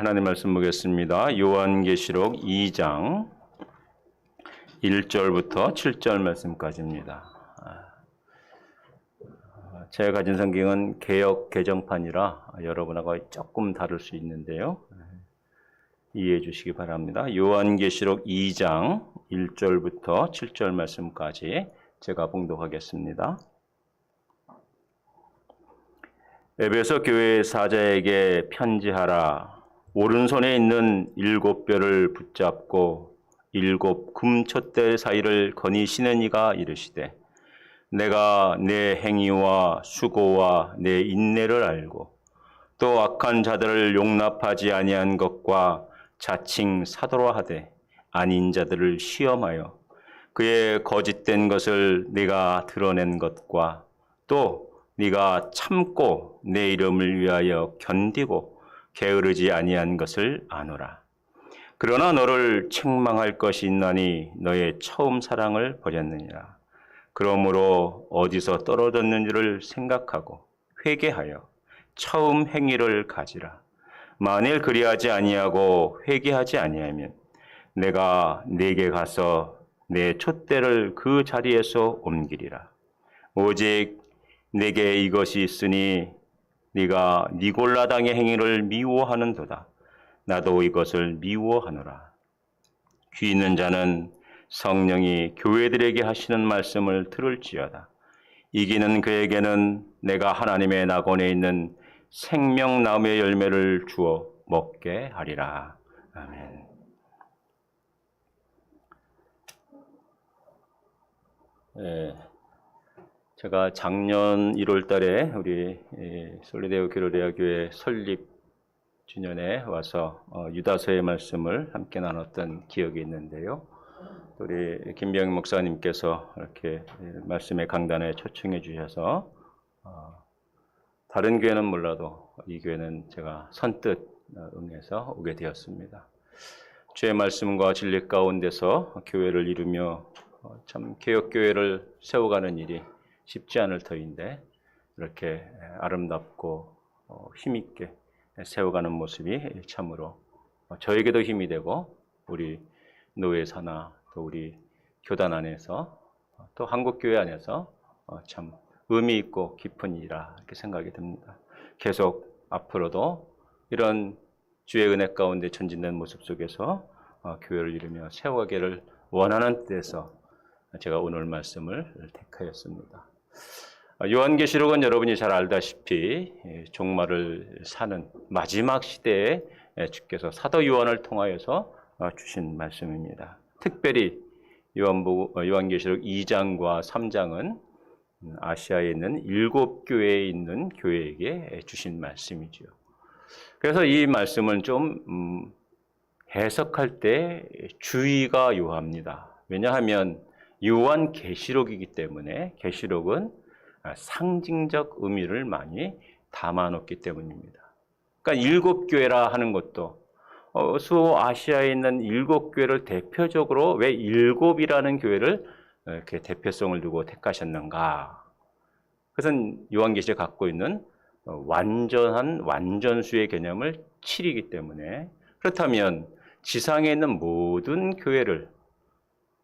하나님 말씀 보겠습니다. 요한계시록 2장 1절부터 7절 말씀까지입니다. 제가 가진 성경은 개역 개정판이라 여러분하고 조금 다를 수 있는데요. 이해해 주시기 바랍니다. 요한계시록 2장 1절부터 7절 말씀까지 제가 봉독하겠습니다. 에베소 교회 사자에게 편지하라. 오른손에 있는 7뼈를 붙잡고 7 금촛대 사이를 거니시는 이가 이르시되 내가 내 행위와 수고와 내 인내를 알고 또 악한 자들을 용납하지 아니한 것과 자칭 사도라 하되 아닌 자들을 시험하여 그의 거짓된 것을 네가 드러낸 것과 또 네가 참고 내 이름을 위하여 견디고 게으르지 아니한 것을 아노라. 그러나 너를 책망할 것이 있나니 너의 처음 사랑을 버렸느니라. 그러므로 어디서 떨어졌는지를 생각하고 회개하여 처음 행위를 가지라. 만일 그리하지 아니하고 회개하지 아니하면 내가 네게 가서 내 촛대를 그 자리에서 옮기리라. 오직 내게 이것이 있으니 네가 니골라당의 행위를 미워하는도다. 나도 이것을 미워하노라. 귀 있는 자는 성령이 교회들에게 하시는 말씀을 들을지어다. 이기는 그에게는 내가 하나님의 낙원에 있는 생명나무의 열매를 주어 먹게 하리라. 아멘. 제가 작년 1월 달에 우리 솔리데오 기로레아교회 설립 주년에 와서 유다서의 말씀을 함께 나눴던 기억이 있는데요. 우리 김병희 목사님께서 이렇게 말씀의 강단에 초청해 주셔서 다른 교회는 몰라도 이 교회는 제가 선뜻 응해서 오게 되었습니다. 주의 말씀과 진리 가운데서 교회를 이루며 참 개혁교회를 세워가는 일이 쉽지 않을 터인데 이렇게 아름답고 힘있게 세워가는 모습이 참으로 저에게도 힘이 되고 우리 노회사나 또 우리 교단 안에서 또 한국교회 안에서 참 의미 있고 깊은 일이라 이렇게 생각이 듭니다. 계속 앞으로도 이런 주의 은혜 가운데 전진된 모습 속에서 교회를 이루며 세워가기를 원하는 뜻에서 제가 오늘 말씀을 택하였습니다. 요한계시록은 여러분이 잘 알다시피 종말을 사는 마지막 시대에 주께서 사도 요한을 통하여서 주신 말씀입니다. 특별히 요한계시록 2장과 3장은 아시아에 있는 7교회에 있는 교회에게 주신 말씀이죠. 그래서 이 말씀을 좀 해석할 때 주의가 요합니다. 왜냐하면 요한계시록이기 때문에 계시록은 상징적 의미를 많이 담아놓기 때문입니다. 그러니까 7교회라 하는 것도 수아시아에 있는 7교회를 대표적으로 왜 7이라는 교회를 이렇게 대표성을 두고 택하셨는가? 그것은 요한계시록이 갖고 있는 완전한 완전수의 개념을 7이기 때문에 그렇다면 지상에 있는 모든 교회를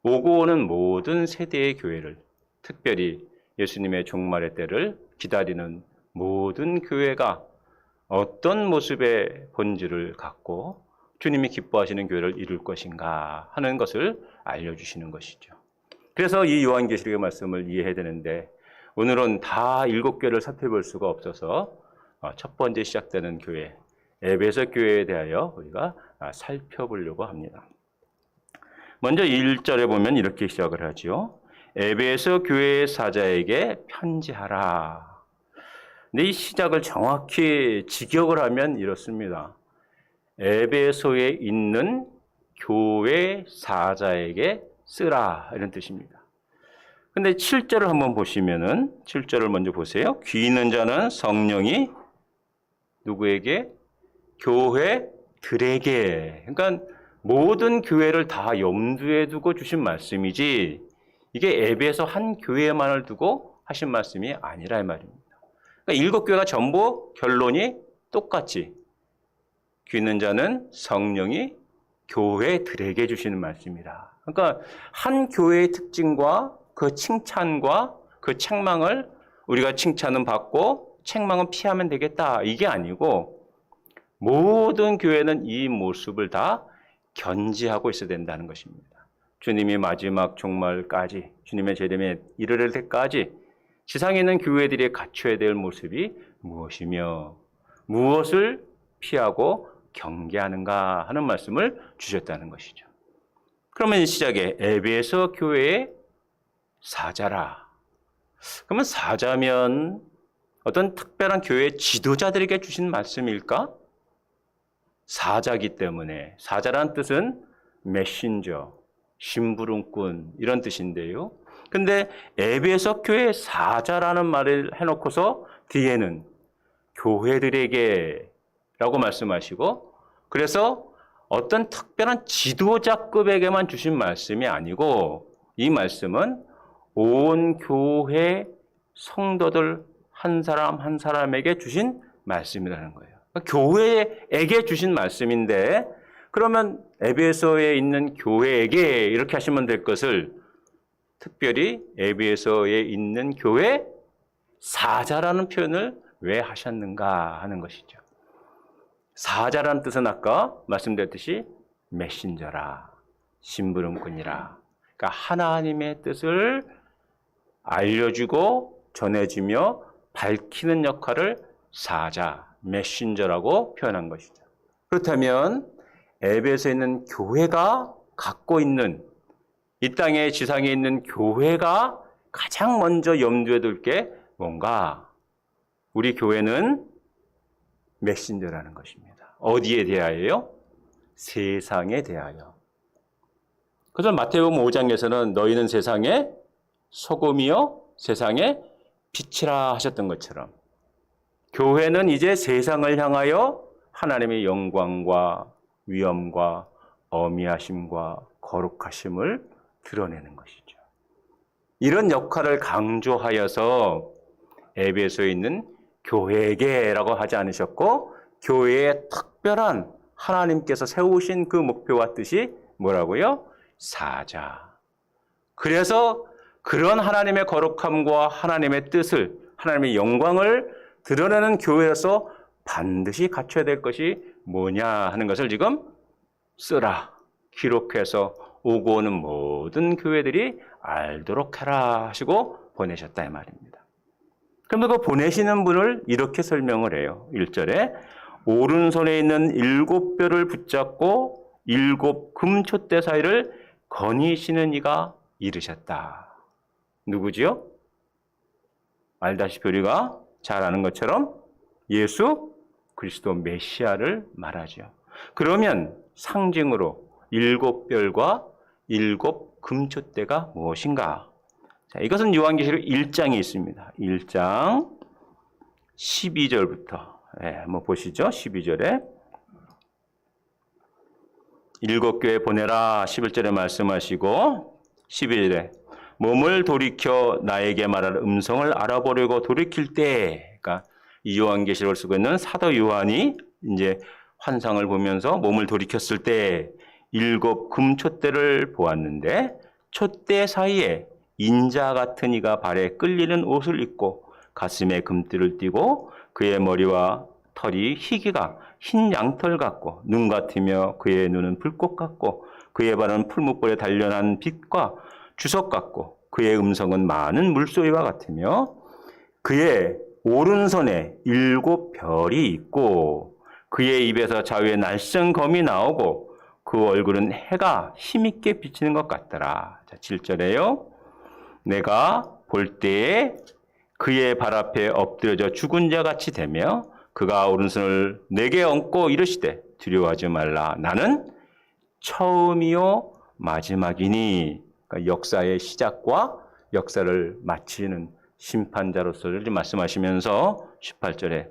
오고 오는 모든 세대의 교회를 특별히 예수님의 종말의 때를 기다리는 모든 교회가 어떤 모습의 본질을 갖고 주님이 기뻐하시는 교회를 이룰 것인가 하는 것을 알려주시는 것이죠. 그래서 이 요한계시록의 말씀을 이해해야 되는데 오늘은 다 7교회를 살펴볼 수가 없어서 첫 번째 시작되는 교회 에베소 교회에 대하여 우리가 살펴보려고 합니다. 먼저 1절에 보면 이렇게 시작을 하죠. 에베소 교회의 사자에게 편지하라. 근데 이 시작을 정확히 직역을 하면 이렇습니다. 에베소에 있는 교회 사자에게 쓰라 이런 뜻입니다. 근데 7절을 한번 보시면은 7절을 먼저 보세요. 귀 있는 자는 성령이 누구에게? 교회들에게. 그러니까 모든 교회를 다 염두에 두고 주신 말씀이지 이게 에베소 한 교회만을 두고 하신 말씀이 아니라 이 말입니다. 그러니까 7교회가 전부 결론이 똑같이 귀 있는 자는 성령이 교회들에게 주시는 말씀이다. 그러니까 한 교회의 특징과 그 칭찬과 그 책망을 우리가 칭찬은 받고 책망은 피하면 되겠다. 이게 아니고 모든 교회는 이 모습을 다 견지하고 있어야 된다는 것입니다. 주님이 마지막 종말까지, 주님의 재림에 이르를 때까지 지상에 있는 교회들이 갖춰야 될 모습이 무엇이며 무엇을 피하고 경계하는가 하는 말씀을 주셨다는 것이죠. 그러면 시작에 에베소 교회의 사자라. 그러면 사자면 어떤 특별한 교회 지도자들에게 주신 말씀일까? 사자기 때문에, 사자란 뜻은 메신저, 심부름꾼 이런 뜻인데요. 근데 에베소 교회 사자라는 말을 해놓고서 뒤에는 교회들에게 라고 말씀하시고, 그래서 어떤 특별한 지도자급에게만 주신 말씀이 아니고 이 말씀은 온 교회 성도들 한 사람 한 사람에게 주신 말씀이라는 거예요. 교회에게 주신 말씀인데, 그러면 에베소에 있는 교회에게 이렇게 하시면 될 것을 특별히 에베소에 있는 교회 사자라는 표현을 왜 하셨는가 하는 것이죠. 사자라는 뜻은 아까 말씀드렸듯이 메신저라, 심부름꾼이라. 그러니까 하나님의 뜻을 알려주고 전해주며 밝히는 역할을 사자, 메신저라고 표현한 것이죠. 그렇다면 에베소에 있는 교회가 갖고 있는, 이 땅의 지상에 있는 교회가 가장 먼저 염두에 둘 게 뭔가? 우리 교회는 메신저라는 것입니다. 어디에 대하여요? 세상에 대하여. 그래서 마태복음 5장에서는 너희는 세상의 소금이요 세상의 빛이라 하셨던 것처럼 교회는 이제 세상을 향하여 하나님의 영광과 위엄과 어미하심과 거룩하심을 드러내는 것이죠. 이런 역할을 강조하여서 에베소에 있는 교회에게라고 하지 않으셨고, 교회의 특별한 하나님께서 세우신 그 목표와 뜻이 뭐라고요? 사자. 그래서 그런 하나님의 거룩함과 하나님의 뜻을, 하나님의 영광을 드러내는 교회에서 반드시 갖춰야 될 것이 뭐냐 하는 것을 지금 쓰라, 기록해서 오고 오는 모든 교회들이 알도록 해라 하시고 보내셨다 이 말입니다. 그럼 그 보내시는 분을 이렇게 설명을 해요. 1절에 오른손에 있는 7뼈를 붙잡고 7 금촛대 사이를 거니시는 이가 이르셨다. 누구지요? 알다시피 우리가 잘 아는 것처럼 예수 그리스도 메시아를 말하죠. 그러면 상징으로 7뼈과 7 금촛대가 무엇인가? 자, 이것은 요한계시록 1장에 있습니다. 1장 12절부터 한번 보시죠. 12절에 7교회 보내라 11절에 말씀하시고 12절에 몸을 돌이켜 나에게 말할 음성을 알아보려고 돌이킬 때, 그러니까 이 요한계시록을 쓰고 있는 사도 요한이 이제 환상을 보면서 몸을 돌이켰을 때 7 금촛대를 보았는데 촛대 사이에 인자 같은 이가 발에 끌리는 옷을 입고 가슴에 금띠를 띠고 그의 머리와 털이 희기가 흰 양털 같고 눈 같으며 그의 눈은 불꽃 같고 그의 발은 풀무불에 단련한 빛과 주석 같고 그의 음성은 많은 물소리와 같으며 그의 오른손에 7 별이 있고 그의 입에서 자유의 날쌘 검이 나오고 그 얼굴은 해가 힘있게 비치는 것 같더라. 자, 7절에요. 내가 볼 때에 그의 발 앞에 엎드려져 죽은 자 같이 되며 그가 오른손을 내게 얹고 이르시되 두려워하지 말라. 나는 처음이요 마지막이니. 그러니까 역사의 시작과 역사를 마치는 심판자로서를 말씀하시면서 18절에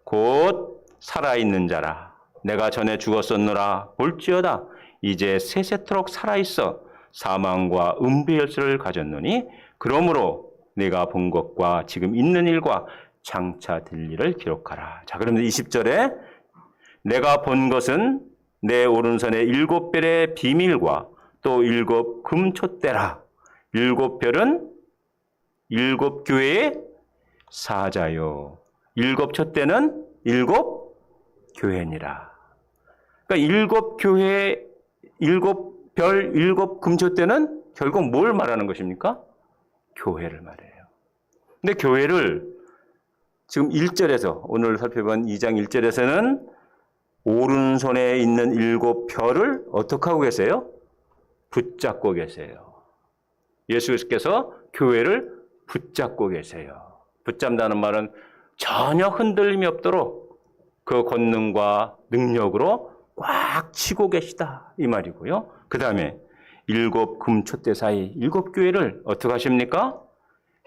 곧 살아있는 자라. 내가 전에 죽었었노라. 볼지어다. 이제 세세토록 살아있어 사망과 음부의 열쇠를 가졌노니 그러므로 내가 본 것과 지금 있는 일과 장차 될 일을 기록하라. 자, 그러면 20절에 내가 본 것은 내 오른손의 7별의 비밀과 또 7 금촛대라. 7별은 7 교회의 사자요. 7 촛대는 7 교회니라. 그러니까 7 교회, 7 별, 7 금촛대는 결국 뭘 말하는 것입니까? 교회를 말해요. 근데 교회를 지금 1절에서, 오늘 살펴본 2장 1절에서는 오른손에 있는 7 별을 어떻게 하고 계세요? 붙잡고 계세요. 예수께서 교회를 붙잡고 계세요. 붙잡는다는 말은 전혀 흔들림이 없도록 그 권능과 능력으로 꽉 치고 계시다, 이 말이고요. 그 다음에 7 금촛대 사이 7 교회를 어떻게 하십니까?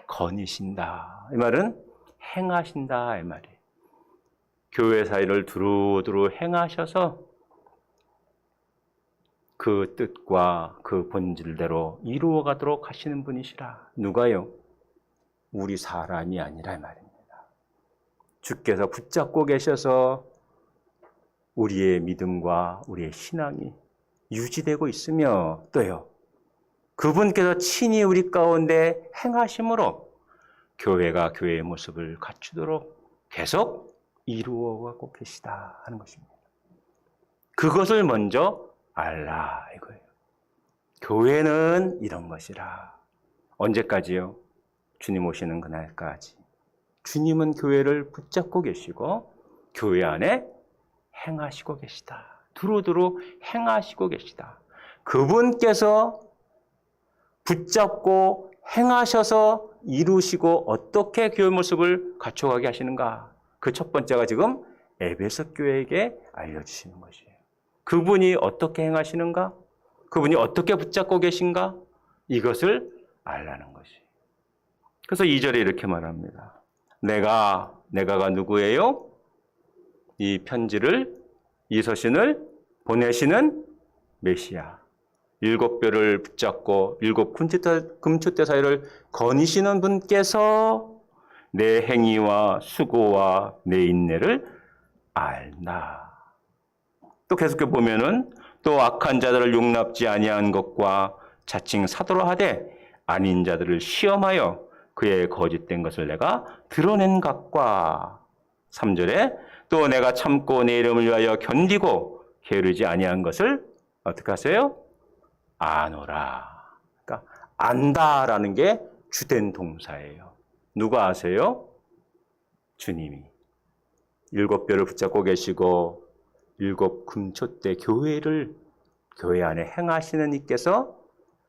거니신다. 이 말은 행하신다, 이 말이에요. 교회 사이를 두루두루 행하셔서 그 뜻과 그 본질대로 이루어가도록 하시는 분이시라. 누가요? 우리 사람이 아니라 이 말입니다. 주께서 붙잡고 계셔서 우리의 믿음과 우리의 신앙이 유지되고 있으며, 또요, 그분께서 친히 우리 가운데 행하심으로 교회가 교회의 모습을 갖추도록 계속 이루어가고 계시다 하는 것입니다. 그것을 먼저 알라 이거예요. 교회는 이런 것이라. 언제까지요? 주님 오시는 그날까지. 주님은 교회를 붙잡고 계시고 교회 안에 행하시고 계시다. 두루두루 행하시고 계시다. 그분께서 붙잡고 행하셔서 이루시고 어떻게 교회 모습을 갖춰가게 하시는가? 그 첫 번째가 지금 에베소 교회에게 알려주시는 것이에요. 그분이 어떻게 행하시는가? 그분이 어떻게 붙잡고 계신가? 이것을 알라는 것이에요. 그래서 2절에 이렇게 말합니다. 내가가 누구예요? 이 편지를, 이 서신을 보내시는 메시아. 7 별을 붙잡고 7 금촛대 사이를 거니시는 분께서 내 행위와 수고와 내 인내를 알나. 또 계속해 보면은 또 악한 자들을 용납지 아니한 것과 자칭 사도라 하되 아닌 자들을 시험하여 그의 거짓된 것을 내가 드러낸 것과 3절에 또 내가 참고 내 이름을 위하여 견디고 게으르지 아니한 것을 어떻게 하세요? 아노라. 그러니까 안다라는 게 주된 동사예요. 누가 아세요? 주님이 7 별을 붙잡고 계시고 7 금촛대 교회를 교회 안에 행하시는 이께서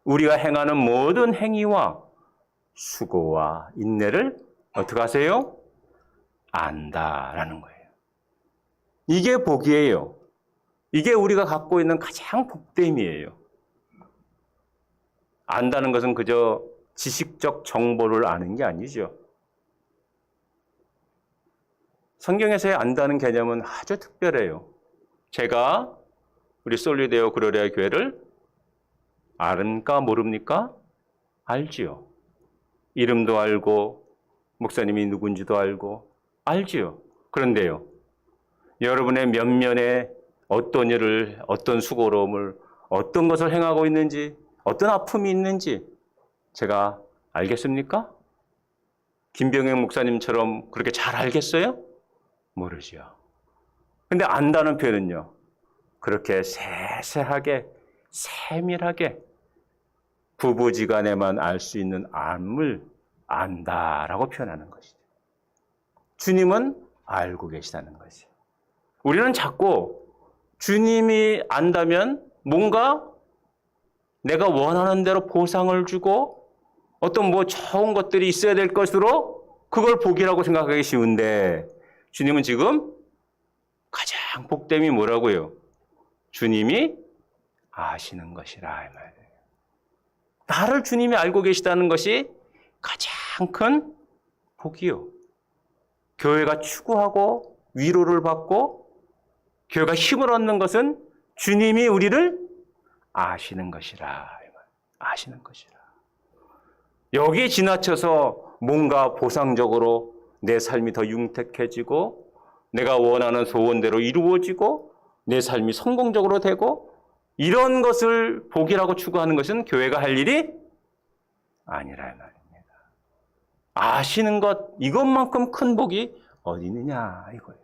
우리가 행하는 모든 행위와 수고와 인내를 어떻게 하세요? 안다라는 거예요. 이게 복이에요. 이게 우리가 갖고 있는 가장 복됨이에요. 안다는 것은 그저 지식적 정보를 아는 게 아니죠. 성경에서의 안다는 개념은 아주 특별해요. 제가 우리 솔리데오 그로리아 교회를 아는가 모릅니까? 알지요. 이름도 알고 목사님이 누군지도 알고 알지요. 그런데요, 여러분의 면면에 어떤 일을, 어떤 수고로움을, 어떤 것을 행하고 있는지, 어떤 아픔이 있는지 제가 알겠습니까? 김병영 목사님처럼 그렇게 잘 알겠어요? 모르죠. 근데 안다는 표현은요, 그렇게 세세하게, 세밀하게 부부지간에만 알 수 있는 암을 안다라고 표현하는 것이죠. 주님은 알고 계시다는 것이에요. 우리는 자꾸 주님이 안다면 뭔가 내가 원하는 대로 보상을 주고 어떤 좋은 것들이 있어야 될 것으로 그걸 복이라고 생각하기 쉬운데, 주님은 지금 가장 복됨이 뭐라고요? 주님이 아시는 것이라 이 말이에요. 나를 주님이 알고 계시다는 것이 가장 큰 복이요. 교회가 추구하고 위로를 받고 교회가 힘을 얻는 것은 주님이 우리를 아시는 것이라. 아시는 것이라. 여기에 지나쳐서 뭔가 보상적으로 내 삶이 더 융택해지고 내가 원하는 소원대로 이루어지고 내 삶이 성공적으로 되고 이런 것을 복이라고 추구하는 것은 교회가 할 일이 아니라 말입니다. 아시는 것 이것만큼 큰 복이 어디 있느냐 이거예요.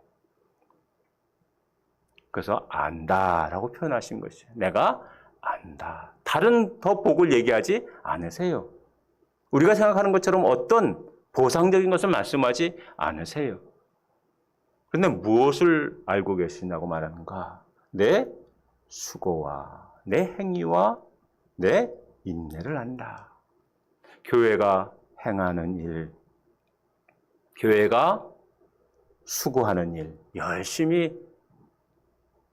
그래서 안다라고 표현하신 것이에요. 내가 안다. 다른 더 복을 얘기하지 않으세요. 우리가 생각하는 것처럼 어떤 보상적인 것을 말씀하지 않으세요. 그런데 무엇을 알고 계시냐고 말하는가? 내 수고와 내 행위와 내 인내를 안다. 교회가 행하는 일, 교회가 수고하는 일, 열심히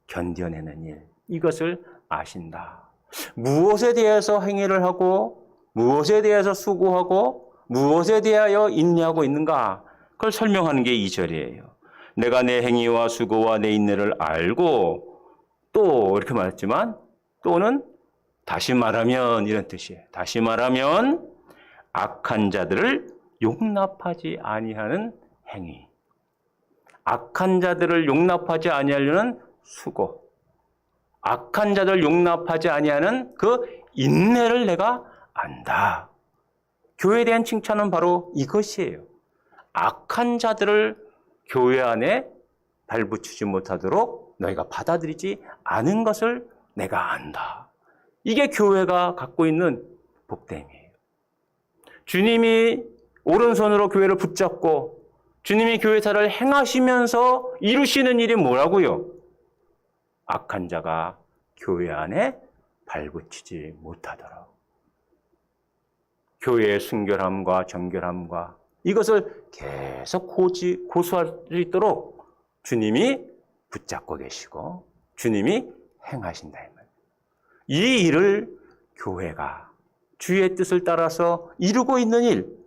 견뎌내는 일, 이것을 아신다. 무엇에 대해서 행위를 하고 무엇에 대해서 수고하고 무엇에 대하여 인내하고 있는가? 그걸 설명하는 게 2절이에요. 내가 내 행위와 수고와 내 인내를 알고 또 이렇게 말했지만 또는 다시 말하면 이런 뜻이에요. 다시 말하면 악한 자들을 용납하지 아니하는 행위. 악한 자들을 용납하지 아니하려는 수고. 악한 자들을 용납하지 아니하는 그 인내를 내가 안다. 교회에 대한 칭찬은 바로 이것이에요. 악한 자들을 교회 안에 발붙이지 못하도록 너희가 받아들이지 않은 것을 내가 안다. 이게 교회가 갖고 있는 복됨이에요. 주님이 오른손으로 교회를 붙잡고 주님이 교회사를 행하시면서 이루시는 일이 뭐라고요? 악한 자가 교회 안에 발붙이지 못하도록. 교회의 순결함과 정결함과 이것을 계속 고수할 수 있도록 주님이 붙잡고 계시고 주님이 행하신다. 이 일을 교회가 주의 뜻을 따라서 이루고 있는 일,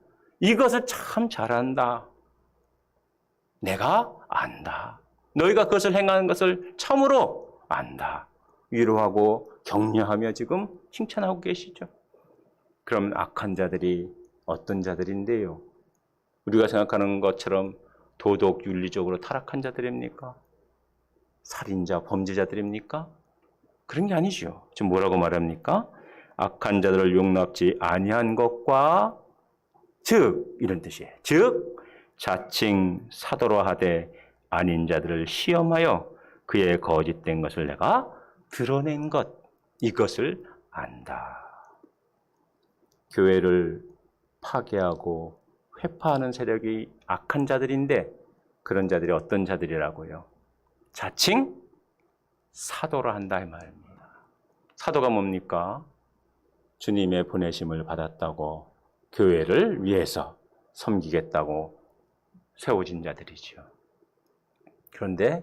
이것을 참 잘한다. 내가 안다. 너희가 그것을 행하는 것을 참으로 안다. 위로하고 격려하며 지금 칭찬하고 계시죠. 그럼 악한 자들이 어떤 자들인데요? 우리가 생각하는 것처럼 도덕, 윤리적으로 타락한 자들입니까? 살인자, 범죄자들입니까? 그런 게 아니죠. 지금 뭐라고 말합니까? 악한 자들을 용납지 아니한 것과 즉 이런 뜻이에요. 즉 자칭 사도라 하되 아닌 자들을 시험하여 그의 거짓된 것을 내가 드러낸 것, 이것을 안다. 교회를 파괴하고 회파하는 세력이 악한 자들인데 그런 자들이 어떤 자들이라고요? 자칭 사도라 한다 이 말입니다. 사도가 뭡니까? 주님의 보내심을 받았다고 교회를 위해서 섬기겠다고 세워진 자들이죠. 그런데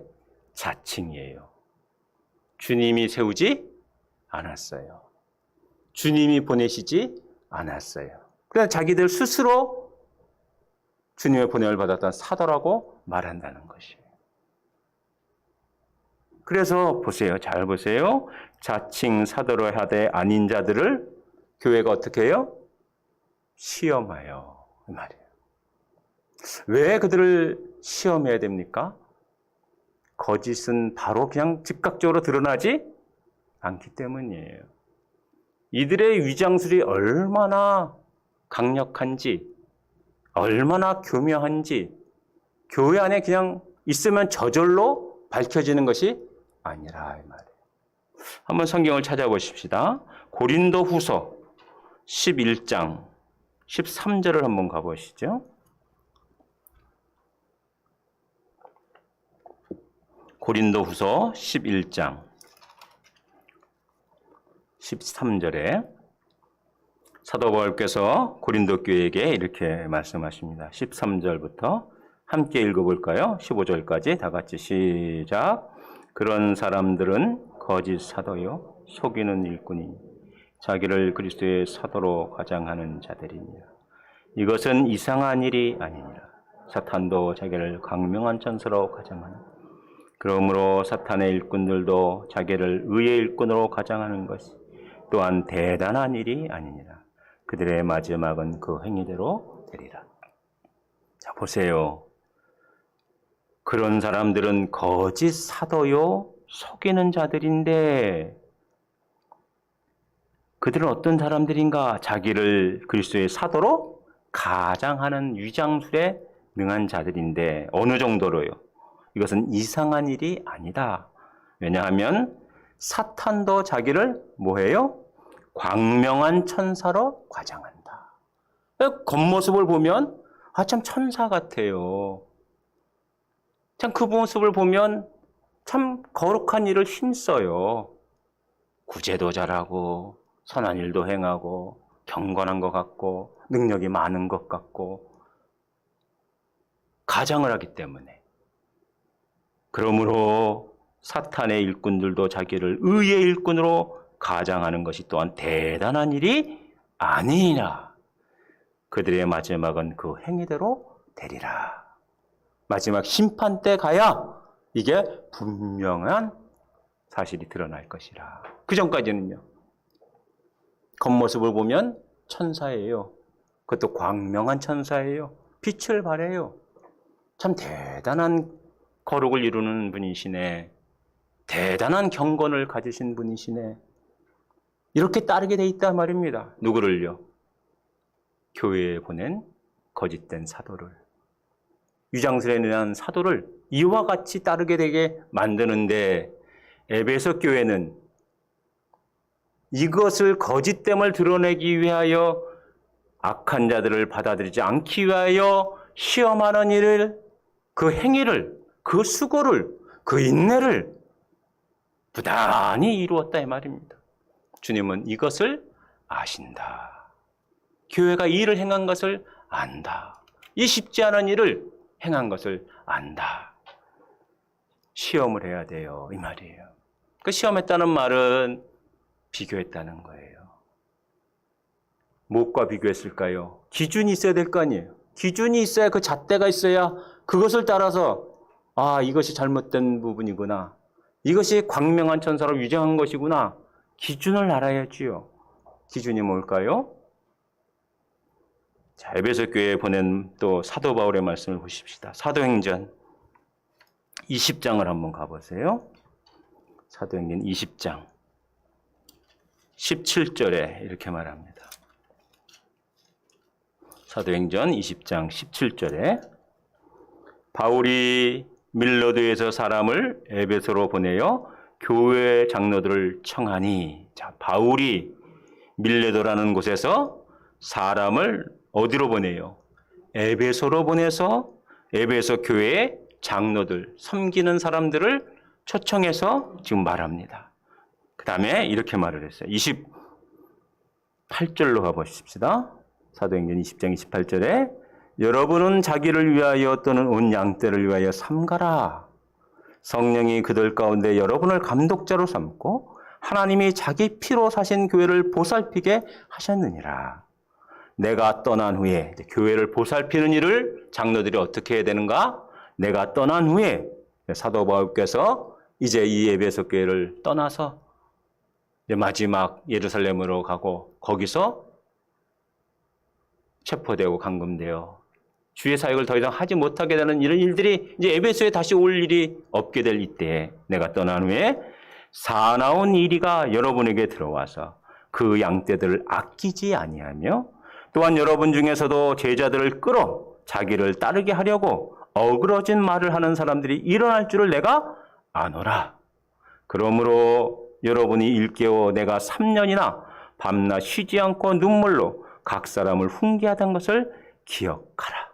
자칭이에요. 주님이 세우지 않았어요. 주님이 보내시지 않았어요. 그냥 자기들 스스로 주님의 보냄을 받았던 사도라고 말한다는 것이에요. 그래서 보세요. 잘 보세요. 자칭 사도로 하되 아닌 자들을 교회가 어떻게 해요? 시험하여. 이 말이에요. 왜 그들을 시험해야 됩니까? 거짓은 바로 그냥 즉각적으로 드러나지 않기 때문이에요. 이들의 위장술이 얼마나 강력한지, 얼마나 교묘한지, 교회 안에 그냥 있으면 저절로 밝혀지는 것이 아니라 이 말이에요. 한번 성경을 찾아보십시다. 고린도 후서 11장 13절을 한번 가보시죠. 고린도 후서 11장 13절에 사도 바울께서 고린도 교회에게 이렇게 말씀하십니다. 13절부터 함께 읽어볼까요? 15절까지 다 같이 시작. 그런 사람들은 거짓 사도요 속이는 일꾼이니 자기를 그리스도의 사도로 가장하는 자들이니라. 이것은 이상한 일이 아니니라. 사탄도 자기를 광명한 천사로 가장하나 그러므로 사탄의 일꾼들도 자기를 의의 일꾼으로 가장하는 것이 또한 대단한 일이 아니니라. 그들의 마지막은 그 행위대로 되리라. 자, 보세요. 그런 사람들은 거짓 사도요, 속이는 자들인데, 그들은 어떤 사람들인가? 자기를 그리스도의 사도로 가장하는 위장술에 능한 자들인데, 어느 정도로요? 이것은 이상한 일이 아니다. 왜냐하면 사탄도 자기를 뭐해요? 광명한 천사로 과장한다. 겉모습을 보면 참 천사 같아요. 참 그 모습을 보면 참 거룩한 일을 힘써요. 구제도 잘하고 선한 일도 행하고 경건한 것 같고 능력이 많은 것 같고 가장을 하기 때문에. 그러므로 사탄의 일꾼들도 자기를 의의 일꾼으로 가장하는 것이 또한 대단한 일이 아니라 그들의 마지막은 그 행위대로 되리라. 마지막 심판 때 가야 이게 분명한 사실이 드러날 것이라. 그 전까지는요. 겉모습을 보면 천사예요. 그것도 광명한 천사예요. 빛을 발해요. 참 대단한 거룩을 이루는 분이시네. 대단한 경건을 가지신 분이시네. 이렇게 따르게 돼 있단 말입니다. 누구를요? 교회에 보낸 거짓된 사도를. 위장술에 능한 사도를 이와 같이 따르게 되게 만드는데 에베소 교회는 이것을 거짓됨을 드러내기 위하여 악한 자들을 받아들이지 않기 위하여 시험하는 일을, 그 행위를, 그 수고를, 그 인내를 부단히 이루었다 이 말입니다. 주님은 이것을 아신다. 교회가 이 일을 행한 것을 안다. 이 쉽지 않은 일을 행한 것을 안다. 시험을 해야 돼요. 이 말이에요. 그 시험했다는 말은 비교했다는 거예요. 무엇과 비교했을까요? 기준이 있어야 될 거 아니에요. 기준이 있어야 그 잣대가 있어야 그것을 따라서 이것이 잘못된 부분이구나. 이것이 광명한 천사로 위장한 것이구나. 기준을 알아야지요. 기준이 뭘까요? 자, 에베소 교회에 보낸 또 사도 바울의 말씀을 보십시다. 사도행전 20장을 한번 가보세요. 사도행전 20장 17절에 이렇게 말합니다. 사도행전 20장 17절에 바울이 밀러드에서 사람을 에베소로 보내어 교회 장로들을 청하니, 자, 바울이 밀레도라는 곳에서 사람을 어디로 보내요? 에베소로 보내서 에베소 교회의 장로들, 섬기는 사람들을 초청해서 지금 말합니다. 그 다음에 이렇게 말을 했어요. 28절로 가보십시다. 사도행전 20장 28절에 여러분은 자기를 위하여 또는 온 양떼를 위하여 삼가라. 성령이 그들 가운데 여러분을 감독자로 삼고 하나님이 자기 피로 사신 교회를 보살피게 하셨느니라. 내가 떠난 후에, 교회를 보살피는 일을 장로들이 어떻게 해야 되는가? 내가 떠난 후에 사도 바울께서 이제 이 에베소 교회를 떠나서 이제 마지막 예루살렘으로 가고 거기서 체포되고 감금되어 주의 사역을 더 이상 하지 못하게 되는 이런 일들이 이제 에베소에 다시 올 일이 없게 될 이때에 내가 떠난 후에 사나운 이리가 여러분에게 들어와서 그 양떼들을 아끼지 아니하며 또한 여러분 중에서도 제자들을 끌어 자기를 따르게 하려고 어그러진 말을 하는 사람들이 일어날 줄을 내가 아노라. 그러므로 여러분이 일깨워 내가 3년이나 밤낮 쉬지 않고 눈물로 각 사람을 훈계하던 것을 기억하라.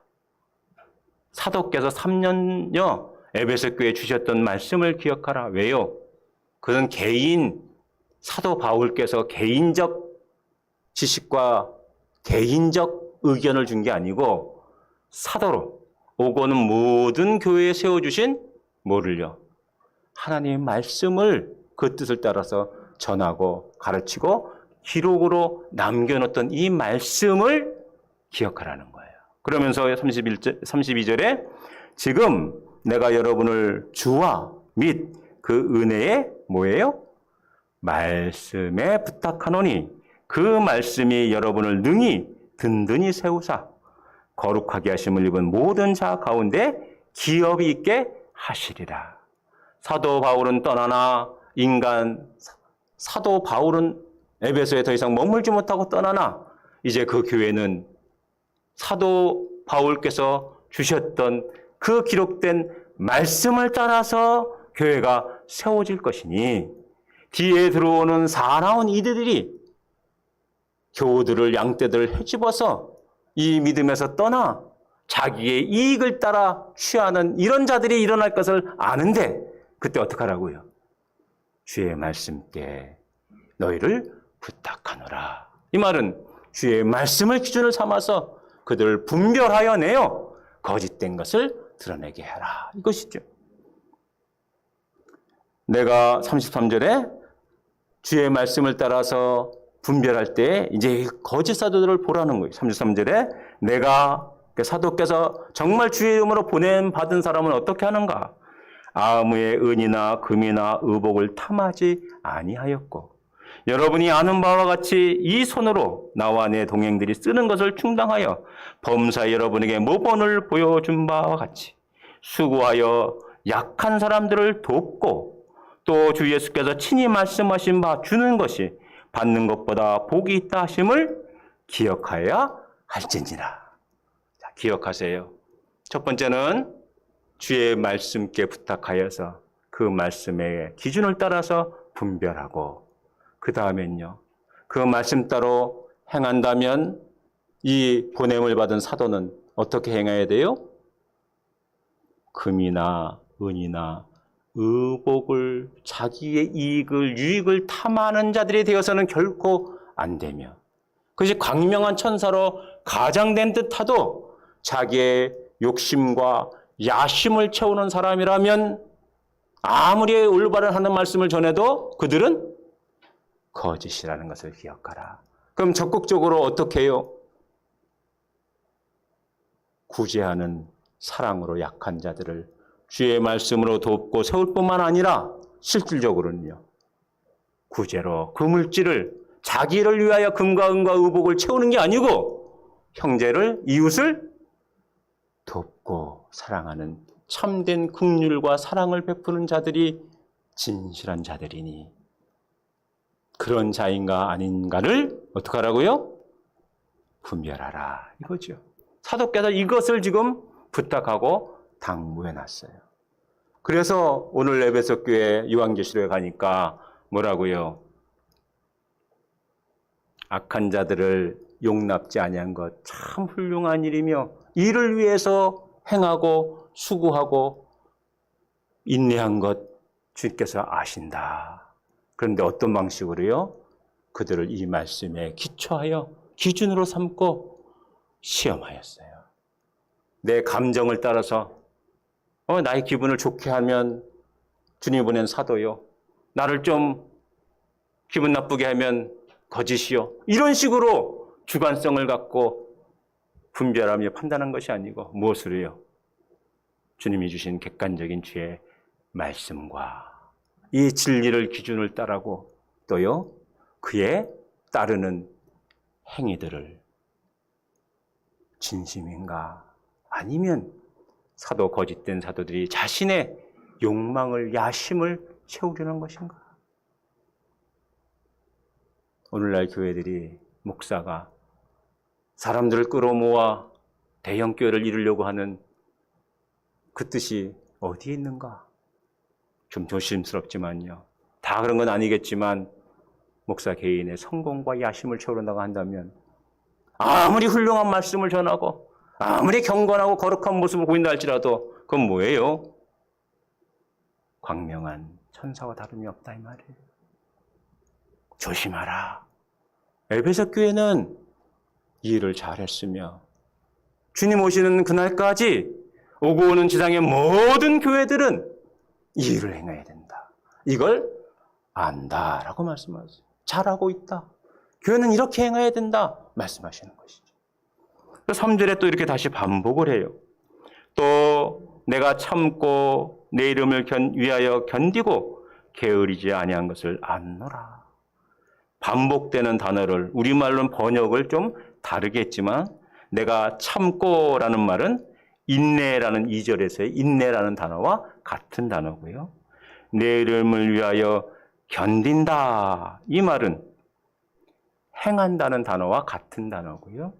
사도께서 3년여 에베소 교회에 주셨던 말씀을 기억하라. 왜요? 그건 사도 바울께서 개인적 지식과 개인적 의견을 준 게 아니고 사도로 오고는 모든 교회에 세워주신 뭐를요? 하나님의 말씀을 그 뜻을 따라서 전하고 가르치고 기록으로 남겨놓던 이 말씀을 기억하라는 거예요. 그러면서 32절에 지금 내가 여러분을 주와 및 그 은혜에 뭐예요? 말씀에 부탁하노니 그 말씀이 여러분을 능히 든든히 세우사 거룩하게 하심을 입은 모든 자 가운데 기업이 있게 하시리라. 사도 바울은 떠나나 사도 바울은 에베소에 더 이상 머물지 못하고 떠나나 이제 그 교회는 사도 바울께서 주셨던 그 기록된 말씀을 따라서 교회가 세워질 것이니 뒤에 들어오는 사나운 이들이 교우들을 양떼들을 헤집어서 이 믿음에서 떠나 자기의 이익을 따라 취하는 이런 자들이 일어날 것을 아는데 그때 어떡하라고요? 주의 말씀께 너희를 부탁하노라. 이 말은 주의 말씀을 기준을 삼아서 그들을 분별하여 내어 거짓된 것을 드러내게 해라. 이것이죠. 내가 33절에 주의 말씀을 따라서 분별할 때 이제 거짓 사도들을 보라는 거예요. 33절에 내가 사도께서 정말 주의 이름으로 보냄받은 사람은 어떻게 하는가? 아무의 은이나 금이나 의복을 탐하지 아니하였고 여러분이 아는 바와 같이 이 손으로 나와 내 동행들이 쓰는 것을 충당하여 범사에 여러분에게 모본을 보여준 바와 같이 수고하여 약한 사람들을 돕고 또 주 예수께서 친히 말씀하신 바 주는 것이 받는 것보다 복이 있다 하심을 기억하여야 할지니라. 자, 기억하세요. 첫 번째는 주의 말씀께 부탁하여서 그 말씀의 기준을 따라서 분별하고 그 다음엔요. 그 말씀 따로 행한다면 이 보냄을 받은 사도는 어떻게 행해야 돼요? 금이나 은이나 의복을 자기의 이익을 유익을 탐하는 자들이 되어서는 결코 안 되며 그것이 광명한 천사로 가장된 듯하도 자기의 욕심과 야심을 채우는 사람이라면 아무리 올바른 하는 말씀을 전해도 그들은 거짓이라는 것을 기억하라. 그럼 적극적으로 어떻게 해요? 구제하는 사랑으로 약한 자들을 주의 말씀으로 돕고 세울 뿐만 아니라 실질적으로는요. 구제로 그 물질을 자기를 위하여 금과 은과 의복을 채우는 게 아니고 형제를 이웃을 돕고 사랑하는 참된 긍휼과 사랑을 베푸는 자들이 진실한 자들이니 그런 자인가 아닌가를 어떻게 하라고요? 분별하라 이거죠. 사도께서 이것을 지금 부탁하고 당부해 놨어요. 그래서 오늘 에베소 교회 요한계시록에 가니까 뭐라고요? 악한 자들을 용납지 아니한 것 참 훌륭한 일이며 이를 위해서 행하고 수고하고 인내한 것 주께서 아신다. 그런데 어떤 방식으로요? 그들을 이 말씀에 기초하여 기준으로 삼고 시험하였어요. 내 감정을 따라서 나의 기분을 좋게 하면 주님이 보낸 사도요. 나를 좀 기분 나쁘게 하면 거짓이요. 이런 식으로 주관성을 갖고 분별하며 판단한 것이 아니고 무엇으로요? 주님이 주신 객관적인 주의 말씀과 이 진리를 기준을 따르고 또요 그에 따르는 행위들을 진심인가 아니면 사도 거짓된 사도들이 자신의 욕망을 야심을 채우려는 것인가? 오늘날 교회들이 목사가 사람들을 끌어모아 대형 교회를 이루려고 하는 그 뜻이 어디에 있는가? 좀 조심스럽지만요. 다 그런 건 아니겠지만 목사 개인의 성공과 야심을 채우려고 한다면 아무리 훌륭한 말씀을 전하고 아무리 경건하고 거룩한 모습을 보인다 할지라도 그건 뭐예요? 광명한 천사와 다름이 없다 이 말이에요. 조심하라. 에베소 교회는 이 일을 잘했으며 주님 오시는 그날까지 오고 오는 지상의 모든 교회들은 이 일을 행해야 된다. 이걸 안다라고 말씀하세요. 잘하고 있다. 교회는 이렇게 행해야 된다 말씀하시는 것이죠. 3절에 또 이렇게 다시 반복을 해요. 또 내가 참고 내 이름을 위하여 견디고 게으르지 아니한 것을 안노라. 반복되는 단어를 우리말로는 번역을 좀 다르게 했지만 내가 참고라는 말은 인내라는 2절에서의 인내라는 단어와 같은 단어고요. 내 이름을 위하여 견딘다. 이 말은 행한다는 단어와 같은 단어고요.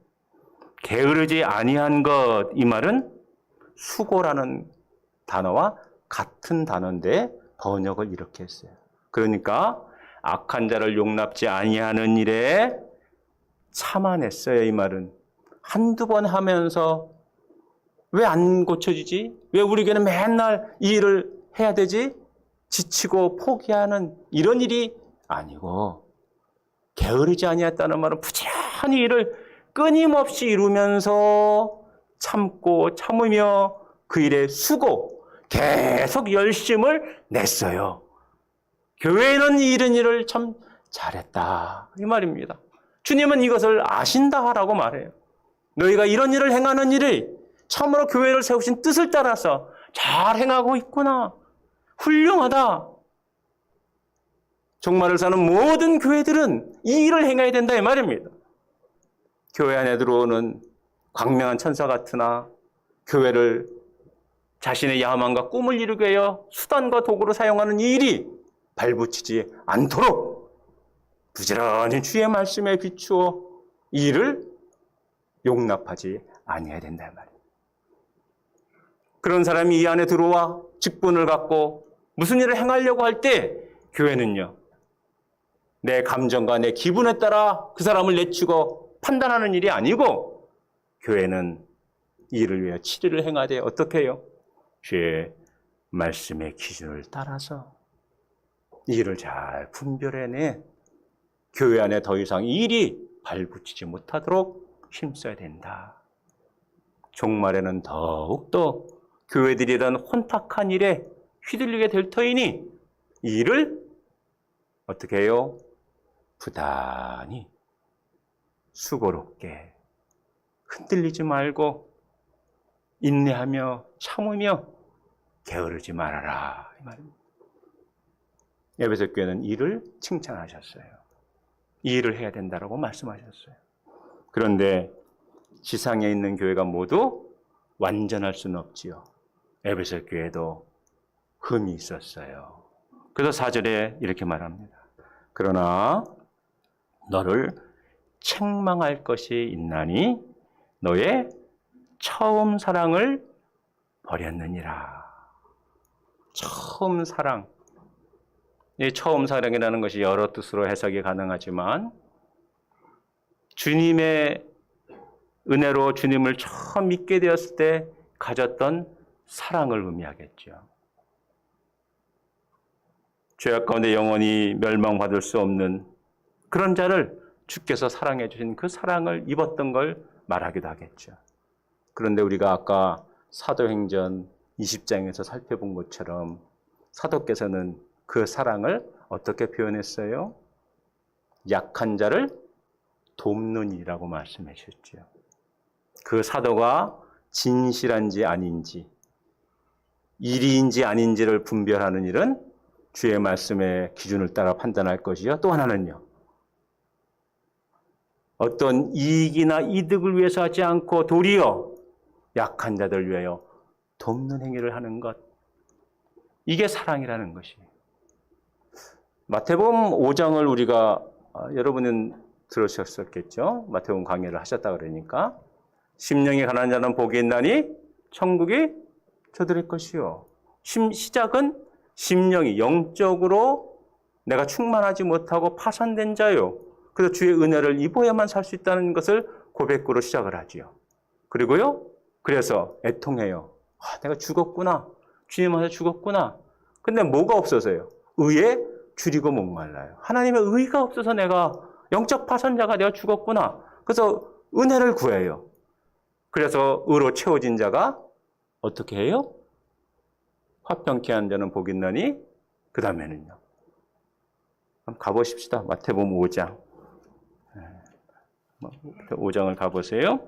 게으르지 아니한 것. 이 말은 수고라는 단어와 같은 단어인데 번역을 이렇게 했어요. 그러니까 악한 자를 용납지 아니하는 일에 참아냈어요. 이 말은 한두 번 하면서 왜 안 고쳐지지? 왜 우리 교회는 맨날 이 일을 해야 되지? 지치고 포기하는 이런 일이 아니고 게으르지 아니했다는 말은 부지런히 일을 끊임없이 이루면서 참고 참으며 그 일에 수고 계속 열심을 냈어요. 교회는 이런 일을 참 잘했다 이 말입니다. 주님은 이것을 아신다라고 말해요. 너희가 이런 일을 행하는 일이 참으로 교회를 세우신 뜻을 따라서 잘 행하고 있구나. 훌륭하다. 종말을 사는 모든 교회들은 이 일을 행해야 된다 이 말입니다. 교회 안에 들어오는 광명한 천사 같으나 교회를 자신의 야망과 꿈을 이루게 하여 수단과 도구로 사용하는 이 일이 발붙이지 않도록 부지런히 주의 말씀에 비추어 이 일을 용납하지 아니해야 된다 이 말입니다. 그런 사람이 이 안에 들어와 직분을 갖고 무슨 일을 행하려고 할 때 교회는요. 내 감정과 내 기분에 따라 그 사람을 내치고 판단하는 일이 아니고 교회는 이 일을 위해 치료를 행하되 어떻게 해요? 주의 말씀의 기준을 따라서 이 일을 잘 분별해내 교회 안에 더 이상 이 일이 발붙이지 못하도록 힘써야 된다. 종말에는 더욱더 교회들이 이런 혼탁한 일에 휘둘리게 될 터이니 이 일을 어떻게 해요? 부단히 수고롭게 흔들리지 말고 인내하며 참으며 게으르지 말아라 이 말입니다. 에베소 교회는 이를 칭찬하셨어요. 이 일을 해야 된다라고 말씀하셨어요. 그런데 지상에 있는 교회가 모두 완전할 수는 없지요. 에베소 교회도 흠이 있었어요. 그래서 4절에 이렇게 말합니다. 그러나 너를 책망할 것이 있나니 너의 처음 사랑을 버렸느니라. 처음 사랑. 이 처음 사랑이라는 것이 여러 뜻으로 해석이 가능하지만 주님의 은혜로 주님을 처음 믿게 되었을 때 가졌던 사랑을 의미하겠죠. 죄악 가운데 영원히 멸망받을 수 없는 그런 자를 주께서 사랑해 주신 그 사랑을 입었던 걸 말하기도 하겠죠. 그런데 우리가 아까 사도행전 20장에서 살펴본 것처럼 사도께서는 그 사랑을 어떻게 표현했어요? 약한 자를 돕는 일이라고 말씀하셨죠. 그 사도가 진실한지 아닌지, 일인지 아닌지를 분별하는 일은 주의 말씀의 기준을 따라 판단할 것이요. 또 하나는요. 어떤 이익이나 이득을 위해서 하지 않고 도리어 약한 자들 위하여 돕는 행위를 하는 것. 이게 사랑이라는 것이에요. 마태복음 5장을 우리가 여러분은 들으셨었겠죠. 마태복음 강의를 하셨다 그러니까 심령이 가난한 자는 복이 있나니 천국이 저들의 것이요. 시작은 심령이 영적으로 내가 충만하지 못하고 파산된 자요. 그래서 주의 은혜를 입어야만 살 수 있다는 것을 고백으로 시작을 하지요. 그리고요. 그래서 애통해요. 내가 죽었구나. 주님한테 죽었구나. 근데 뭐가 없어서요? 의에 줄이고 목말라요. 하나님의 의가 없어서 내가 영적 파산자가 내가 죽었구나. 그래서 은혜를 구해요. 그래서 의로 채워진 자가 어떻게 해요? 화평케 한 자는 복이 있나니 그 다음에는요. 한번 가보십시다. 마태복음 5장. 5장을 가보세요.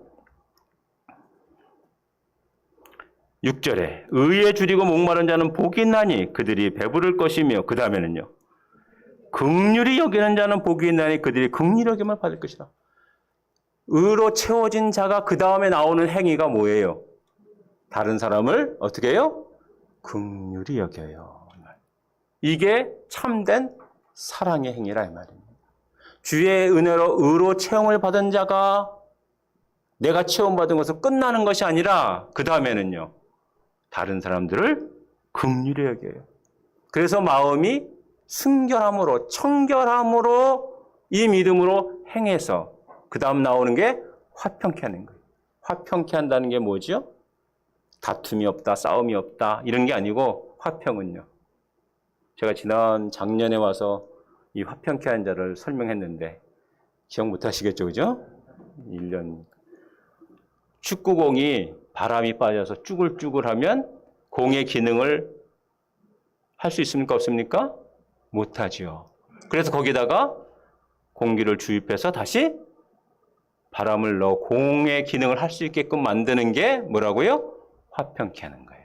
6절에 의에 줄이고 목마른 자는 복이 있나니 그들이 배부를 것이며 그 다음에는요. 긍휼히 여기는 자는 복이 있나니 그들이 긍휼히 여김을 받을 것이라. 의로 채워진 자가 그 다음에 나오는 행위가 뭐예요? 다른 사람을 어떻게 해요? 긍휼히 여겨요. 이게 참된 사랑의 행위라 이 말입니다. 주의 은혜로 의로 체험을 받은 자가 내가 체험받은 것은 끝나는 것이 아니라 그 다음에는요. 다른 사람들을 긍휼히 여겨요. 그래서 마음이 순결함으로 청결함으로 이 믿음으로 행해서 그 다음 나오는 게 화평케 하는 거예요. 화평케 한다는 게 뭐죠? 다툼이 없다, 싸움이 없다 이런 게 아니고 화평은요. 제가 작년에 와서 이 화평케 한 자를 설명했는데 기억 못 하시겠죠, 그죠? 1년. 축구공이 바람이 빠져서 쭈글쭈글하면 공의 기능을 할 수 있습니까, 없습니까? 못하죠. 그래서 거기다가 공기를 주입해서 다시 바람을 넣어 공의 기능을 할 수 있게끔 만드는 게 뭐라고요? 화평케 하는 거예요.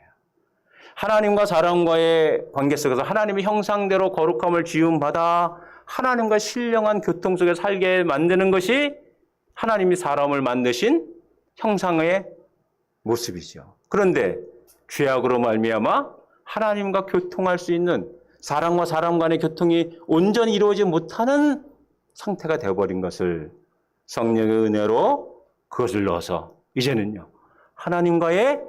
하나님과 사람과의 관계 속에서 하나님의 형상대로 거룩함을 지음받아 하나님과 신령한 교통 속에 살게 만드는 것이 하나님이 사람을 만드신 형상의 모습이죠. 그런데 죄악으로 말미암아 하나님과 교통할 수 있는 사람과 사람 간의 교통이 온전히 이루어지지 못하는 상태가 되어버린 것을 성령의 은혜로 그것을 넣어서 이제는요. 하나님과의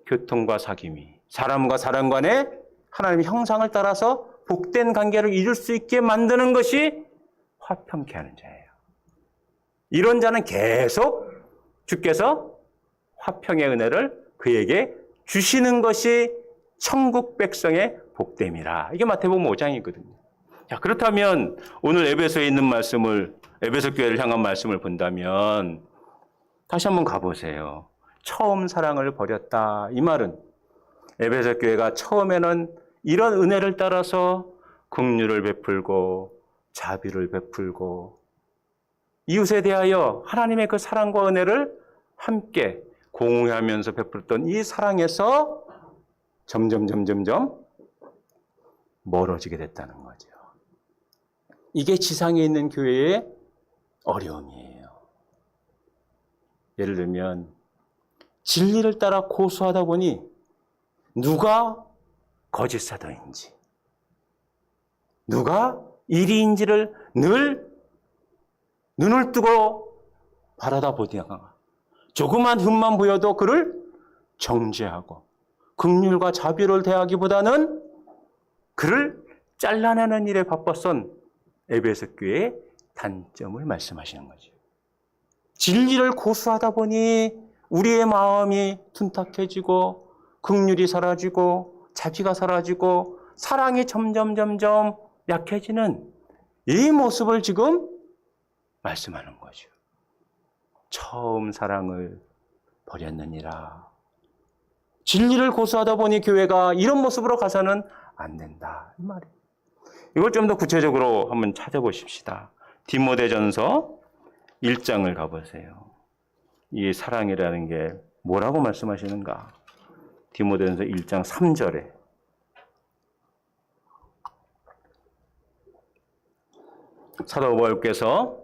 교통과 사귐이 사람과 사람 간의 하나님의 형상을 따라서 복된 관계를 이룰 수 있게 만드는 것이 화평케 하는 자예요. 이런 자는 계속 주께서 화평의 은혜를 그에게 주시는 것이 천국 백성의 복됨이라. 이게 마태복음 5장이거든요. 자, 그렇다면 오늘 에베소에 있는 말씀을 에베소 교회를 향한 말씀을 본다면 다시 한번 가보세요. 처음 사랑을 버렸다. 이 말은 에베소 교회가 처음에는 이런 은혜를 따라서 긍휼을 베풀고 자비를 베풀고 이웃에 대하여 하나님의 그 사랑과 은혜를 함께 공유하면서 베풀었던 이 사랑에서 점점 멀어지게 됐다는 거죠. 이게 지상에 있는 교회의 어려움이에요. 예를 들면 진리를 따라 고수하다 보니 누가 거짓 사도인지 누가 이리인지를 늘 눈을 뜨고 바라다 보다가 조그만 흠만 보여도 그를 정죄하고 긍휼과 자비를 대하기보다는 그를 잘라내는 일에 바빴던 에베소 교회의 단점을 말씀하시는 거죠. 진리를 고수하다 보니 우리의 마음이 둔탁해지고 긍휼이 사라지고 자비가 사라지고 사랑이 점점 약해지는 이 모습을 지금 말씀하는 거죠. 처음 사랑을 버렸느니라. 진리를 고수하다 보니 교회가 이런 모습으로 가서는 안 된다. 이 말이에요. 이걸 좀 더 구체적으로 한번 찾아보십시다. 디모데전서 1장을 가보세요. 이 사랑이라는 게 뭐라고 말씀하시는가? 디모데전서 1장 3절에 사도 바울께서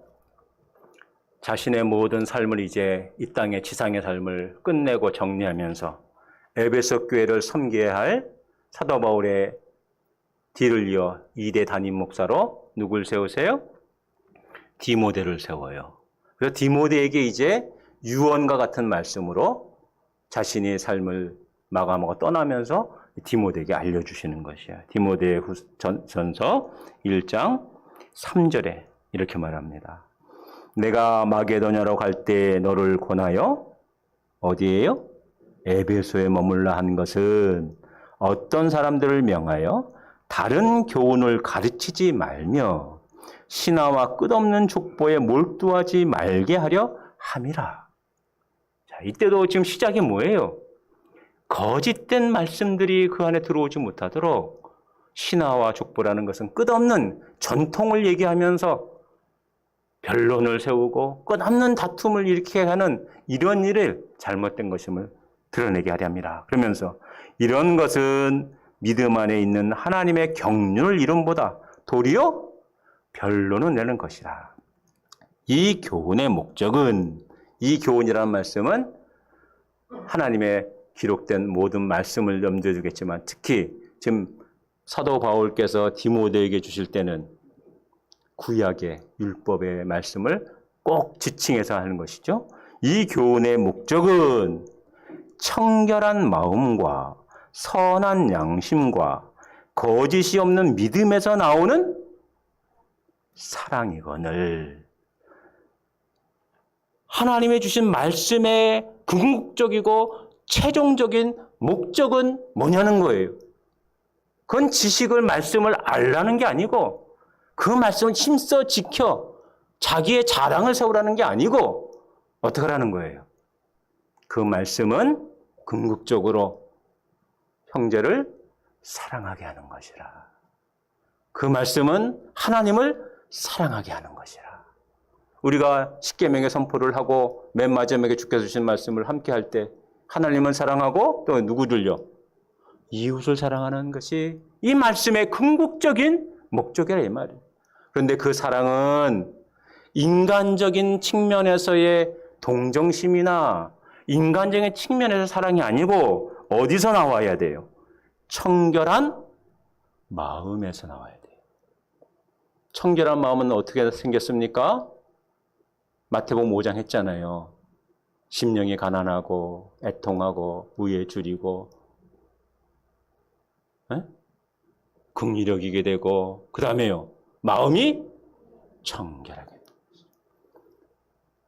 자신의 모든 삶을 이제 이 땅의 지상의 삶을 끝내고 정리하면서 에베소 교회를 섬겨야 할 사도 바울의 뒤를 이어 2대 담임 목사로 누굴 세우세요? 디모데를 세워요. 그래서 디모데에게 이제 유언과 같은 말씀으로 자신의 삶을 마감하고 떠나면서 디모데에게 알려주시는 것이에요. 디모데전서 1장 3절에 이렇게 말합니다. 내가 마게도냐로 갈 때 너를 권하여 어디에요? 에베소에 머물라 한 것은 어떤 사람들을 명하여 다른 교훈을 가르치지 말며 신화와 끝없는 족보에 몰두하지 말게 하려 함이라. 자, 이때도 지금 시작이 뭐예요? 거짓된 말씀들이 그 안에 들어오지 못하도록 신화와 족보라는 것은 끝없는 전통을 얘기하면서 변론을 세우고 끝없는 다툼을 일으키게 하는 이런 일을 잘못된 것임을 드러내게 하려 합니다. 그러면서 이런 것은 믿음 안에 있는 하나님의 경륜을 이름보다 도리어 변론을 내는 것이라. 이 교훈의 목적은, 이 교훈이라는 말씀은 하나님의 기록된 모든 말씀을 염두에 두겠지만 특히 지금 사도 바울께서 디모데에게 주실 때는 구약의 율법의 말씀을 꼭 지칭해서 하는 것이죠. 이 교훈의 목적은 청결한 마음과 선한 양심과 거짓이 없는 믿음에서 나오는 사랑이거늘 하나님의 주신 말씀의 궁극적이고 최종적인 목적은 뭐냐는 거예요. 그건 지식을 말씀을 알라는 게 아니고 그 말씀을 힘써 지켜 자기의 자랑을 세우라는 게 아니고 어떻게 하라는 거예요. 그 말씀은 궁극적으로 형제를 사랑하게 하는 것이라. 그 말씀은 하나님을 사랑하게 하는 것이라. 우리가 십계명의 선포를 하고 맨 마지막에 주께서 주신 말씀을 함께 할 때 하나님은 사랑하고 또 누구들요? 이웃을 사랑하는 것이 이 말씀의 궁극적인 목적이라 이 말이에요. 그런데 그 사랑은 인간적인 측면에서의 동정심이나 인간적인 측면에서 사랑이 아니고 어디서 나와야 돼요? 청결한 마음에서 나와야 돼요. 청결한 마음은 어떻게 생겼습니까? 마태복음 5장 했잖아요. 심령이 가난하고 애통하고 무에 줄이고 긍휼히 여기게 되고 그 다음에요. 마음이 청결하게 됩니다.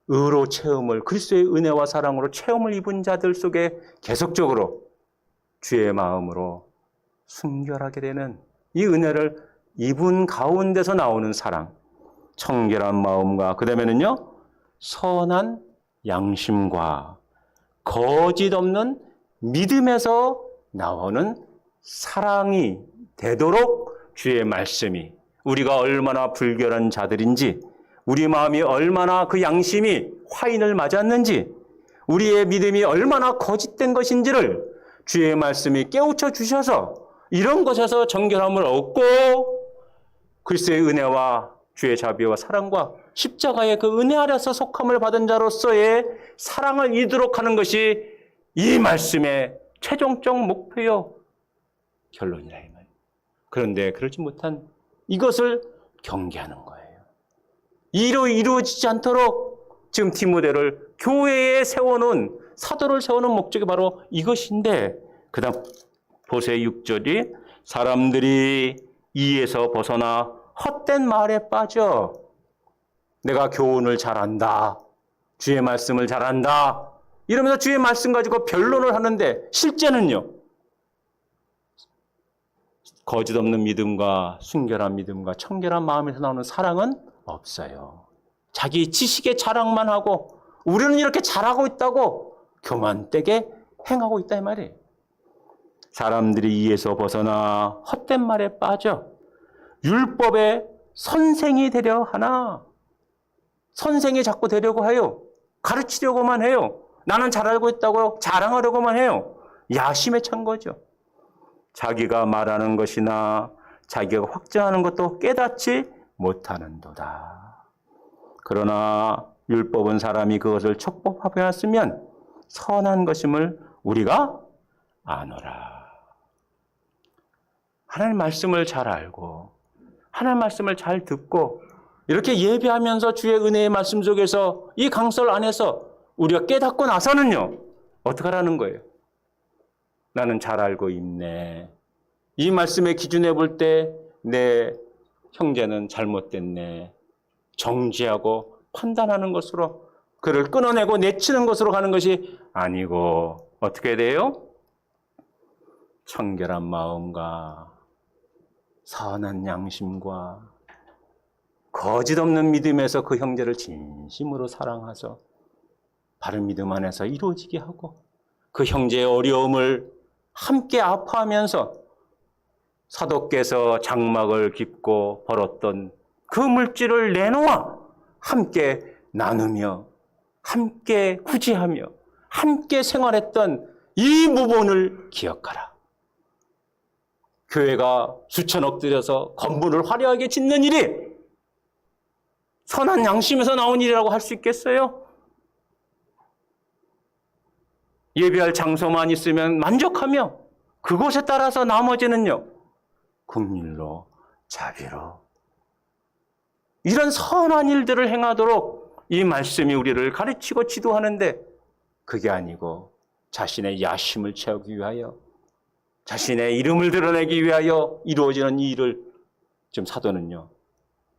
의로 체험을 그리스도의 은혜와 사랑으로 체험을 입은 자들 속에 계속적으로 주의 마음으로 순결하게 되는 이 은혜를 입은 가운데서 나오는 사랑, 청결한 마음과 그 다음에는요. 선한 양심과 거짓 없는 믿음에서 나오는 사랑이 되도록 주의 말씀이 우리가 얼마나 불결한 자들인지 우리 마음이 얼마나 그 양심이 화인을 맞았는지 우리의 믿음이 얼마나 거짓된 것인지를 주의 말씀이 깨우쳐 주셔서 이런 것에서 정결함을 얻고 그리스도의 은혜와 주의 자비와 사랑과 십자가의 그 은혜 아래서 속함을 받은 자로서의 사랑을 이루도록 하는 것이 이 말씀의 최종적 목표요 결론이라 이 말이에요. 그런데 그러지 못한 이것을 경계하는 거예요. 이루어지지 않도록 지금 디모데를 교회에 세워놓은 사도를 세우는 목적이 바로 이것인데 그 다음 보세요. 6절이 사람들이 이에서 벗어나 헛된 말에 빠져 내가 교훈을 잘한다. 주의 말씀을 잘한다. 이러면서 주의 말씀 가지고 변론을 하는데 실제는요. 거짓 없는 믿음과 순결한 믿음과 청결한 마음에서 나오는 사랑은 없어요. 자기 지식의 자랑만 하고 우리는 이렇게 잘하고 있다고 교만되게 행하고 있다 이 말이에요. 사람들이 이에서 벗어나 헛된 말에 빠져 율법의 선생이 되려 하나 선생이 자꾸 되려고 해요. 가르치려고만 해요. 나는 잘 알고 있다고 자랑하려고만 해요. 야심에 찬 거죠. 자기가 말하는 것이나 자기가 확증하는 것도 깨닫지 못하는도다. 그러나 율법은 사람이 그것을 촉법하였으면 선한 것임을 우리가 아노라. 하나님 말씀을 잘 알고 하나님 말씀을 잘 듣고 이렇게 예배하면서 주의 은혜의 말씀 속에서 이 강설 안에서 우리가 깨닫고 나서는요. 어떻게 하라는 거예요? 나는 잘 알고 있네. 이 말씀의 기준에 볼 때 내 형제는 잘못됐네. 정지하고 판단하는 것으로 그를 끊어내고 내치는 것으로 가는 것이 아니고 어떻게 돼요? 청결한 마음과 선한 양심과 거짓 없는 믿음에서 그 형제를 진심으로 사랑하서 바른 믿음 안에서 이루어지게 하고 그 형제의 어려움을 함께 아파하면서 사도께서 장막을 깁고 벌었던 그 물질을 내놓아 함께 나누며 함께 구제하며 함께 생활했던 이 부분을 기억하라. 교회가 수천억 들여서 건물을 화려하게 짓는 일이 선한 양심에서 나온 일이라고 할 수 있겠어요? 예배할 장소만 있으면 만족하며 그곳에 따라서 나머지는요, 긍휼로, 자비로 이런 선한 일들을 행하도록 이 말씀이 우리를 가르치고 지도하는데, 그게 아니고 자신의 야심을 채우기 위하여, 자신의 이름을 드러내기 위하여 이루어지는 이 일을 지금 사도는요,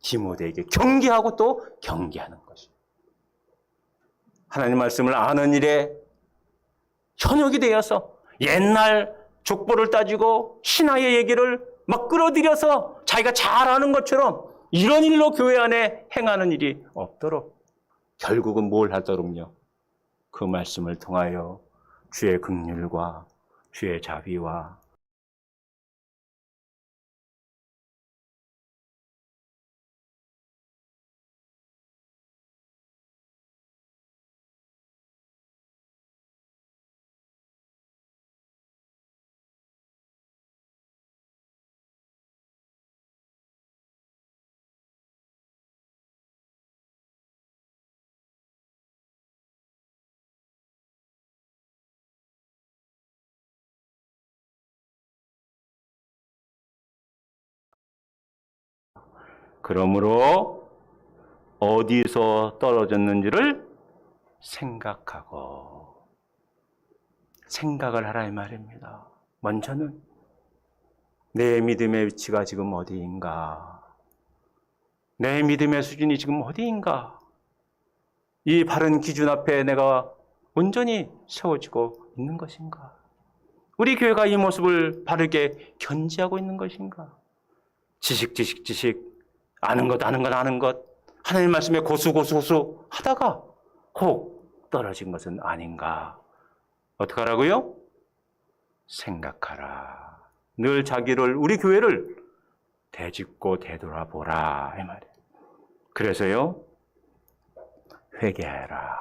디모데에게 경계하고 또 경계하는 것이에요. 하나님 말씀을 아는 일에 현역이 되어서 옛날 족보를 따지고 신화의 얘기를 막 끌어들여서 자기가 잘 아는 것처럼 이런 일로 교회 안에 행하는 일이 없도록, 결국은 뭘 하도록요? 그 말씀을 통하여 주의 긍휼과 주의 자비와 그러므로 어디서 떨어졌는지를 생각을 하라 이 말입니다. 먼저는 내 믿음의 위치가 지금 어디인가? 내 믿음의 수준이 지금 어디인가? 이 바른 기준 앞에 내가 온전히 세워지고 있는 것인가? 우리 교회가 이 모습을 바르게 견지하고 있는 것인가? 지식 아는 것 하나님 말씀에 고수 하다가 혹 떨어진 것은 아닌가? 어떻게 하라고요? 생각하라. 늘 자기를, 우리 교회를 되짚고 되돌아보라 이 말이에요. 그래서요, 회개해라.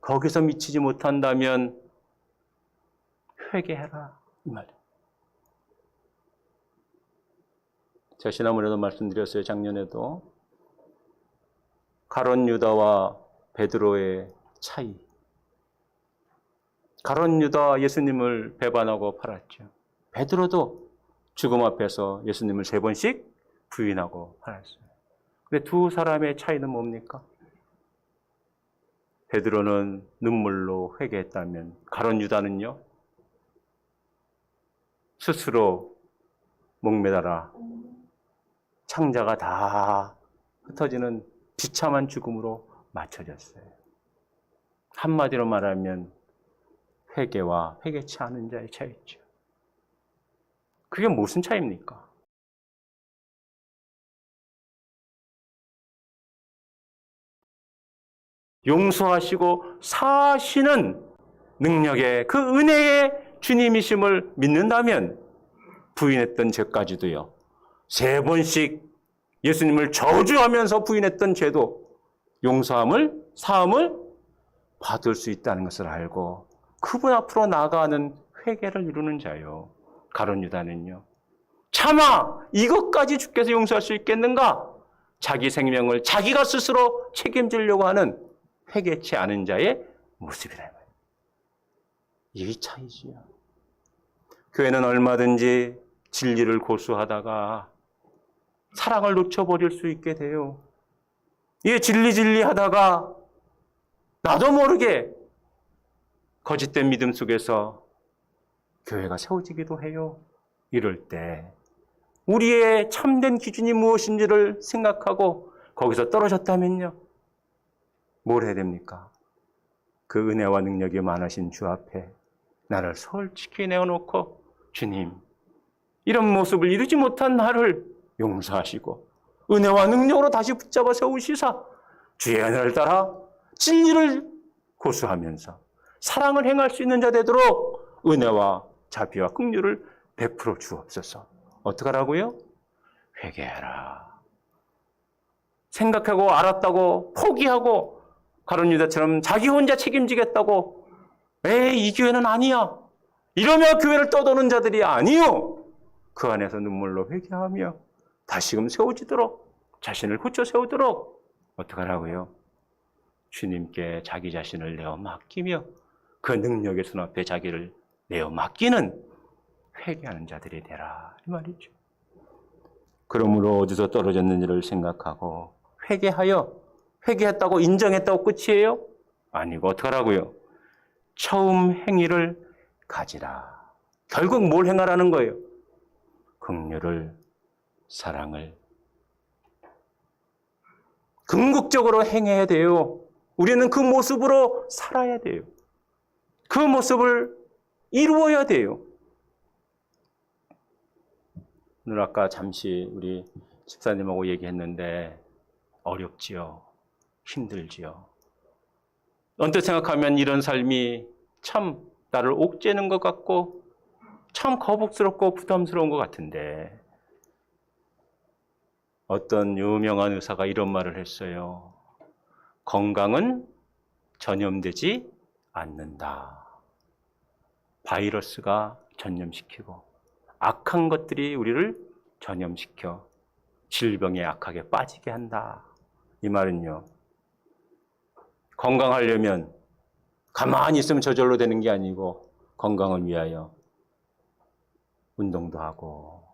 거기서 미치지 못한다면 회개해라 이 말이에요. 제가 지난번에도 말씀드렸어요. 작년에도 가룟 유다와 베드로의 차이. 가룟 유다 예수님을 배반하고 팔았죠. 베드로도 죽음 앞에서 예수님을 3번씩 부인하고 팔았어요. 근데 두 사람의 차이는 뭡니까? 베드로는 눈물로 회개했다면 가룟 유다는요, 스스로 목매달아 창자가 다 흩어지는 비참한 죽음으로 맞춰졌어요. 한마디로 말하면 회개와 회개치 않은 자의 차이죠. 그게 무슨 차이입니까? 용서하시고 사하시는 능력의 그 은혜의 주님이심을 믿는다면 부인했던 죄까지도요, 3번씩 예수님을 저주하면서 부인했던 죄도 사함을 받을 수 있다는 것을 알고 그분 앞으로 나아가는 회개를 이루는 자요. 가룟 유다는요, 차마 이것까지 주께서 용서할 수 있겠는가? 자기 생명을 자기가 스스로 책임지려고 하는 회개치 않은 자의 모습이라. 이 차이지요. 교회는 얼마든지 진리를 고수하다가 사랑을 놓쳐버릴 수 있게 돼요. 이 진리 하다가 나도 모르게 거짓된 믿음 속에서 교회가 세워지기도 해요. 이럴 때 우리의 참된 기준이 무엇인지를 생각하고 거기서 떨어졌다면요, 뭘 해야 됩니까? 그 은혜와 능력이 많으신 주 앞에 나를 솔직히 내어놓고, 주님, 이런 모습을 이루지 못한 나를 용서하시고 은혜와 능력으로 다시 붙잡아 세우시사 주의 은혜를 따라 진리를 고수하면서 사랑을 행할 수 있는 자 되도록 은혜와 자비와 긍휼을 베풀어 주옵소서. 어떡하라고요? 회개하라. 생각하고 알았다고 포기하고 가룟 유다처럼 자기 혼자 책임지겠다고 이 교회는 아니야, 이러며 교회를 떠도는 자들이 아니요, 그 안에서 눈물로 회개하며 다시금 세워지도록, 자신을 고쳐 세우도록 어떡하라고요? 주님께 자기 자신을 내어 맡기며 그 능력의 손 앞에 자기를 내어 맡기는 회개하는 자들이 되라 이 말이죠. 그러므로 어디서 떨어졌는지를 생각하고 회개했다고 인정했다고 끝이에요? 아니고 어떡하라고요? 처음 행위를 가지라. 결국 뭘 행하라는 거예요? 긍휼을, 사랑을 궁극적으로 행해야 돼요. 우리는 그 모습으로 살아야 돼요. 그 모습을 이루어야 돼요. 오늘 아까 잠시 우리 집사님하고 얘기했는데 어렵지요. 힘들지요. 언뜻 생각하면 이런 삶이 참 나를 옥죄는 것 같고 참 거북스럽고 부담스러운 것 같은데 어떤 유명한 의사가 이런 말을 했어요. 건강은 전염되지 않는다. 바이러스가 전염시키고 악한 것들이 우리를 전염시켜 질병에 악하게 빠지게 한다. 이 말은요. 건강하려면 가만히 있으면 저절로 되는 게 아니고 건강을 위하여 운동도 하고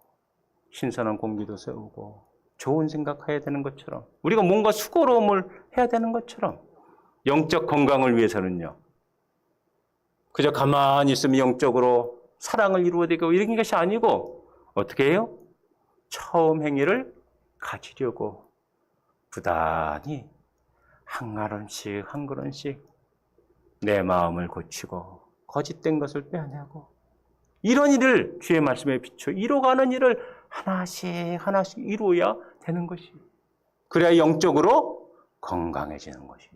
신선한 공기도 쐬우고 좋은 생각해야 되는 것처럼 우리가 뭔가 수고로움을 해야 되는 것처럼 영적 건강을 위해서는요. 그저 가만히 있으면 영적으로 사랑을 이루어내고 이런 것이 아니고 어떻게 해요? 처음 행위를 가지려고 부단히 한 걸음씩 한 걸음씩 내 마음을 고치고 거짓된 것을 빼내고 이런 일을 주의 말씀에 비춰 이뤄가는 일을 하나씩 하나씩 이루어야 되는 것이에요. 그래야 영적으로 건강해지는 것이죠.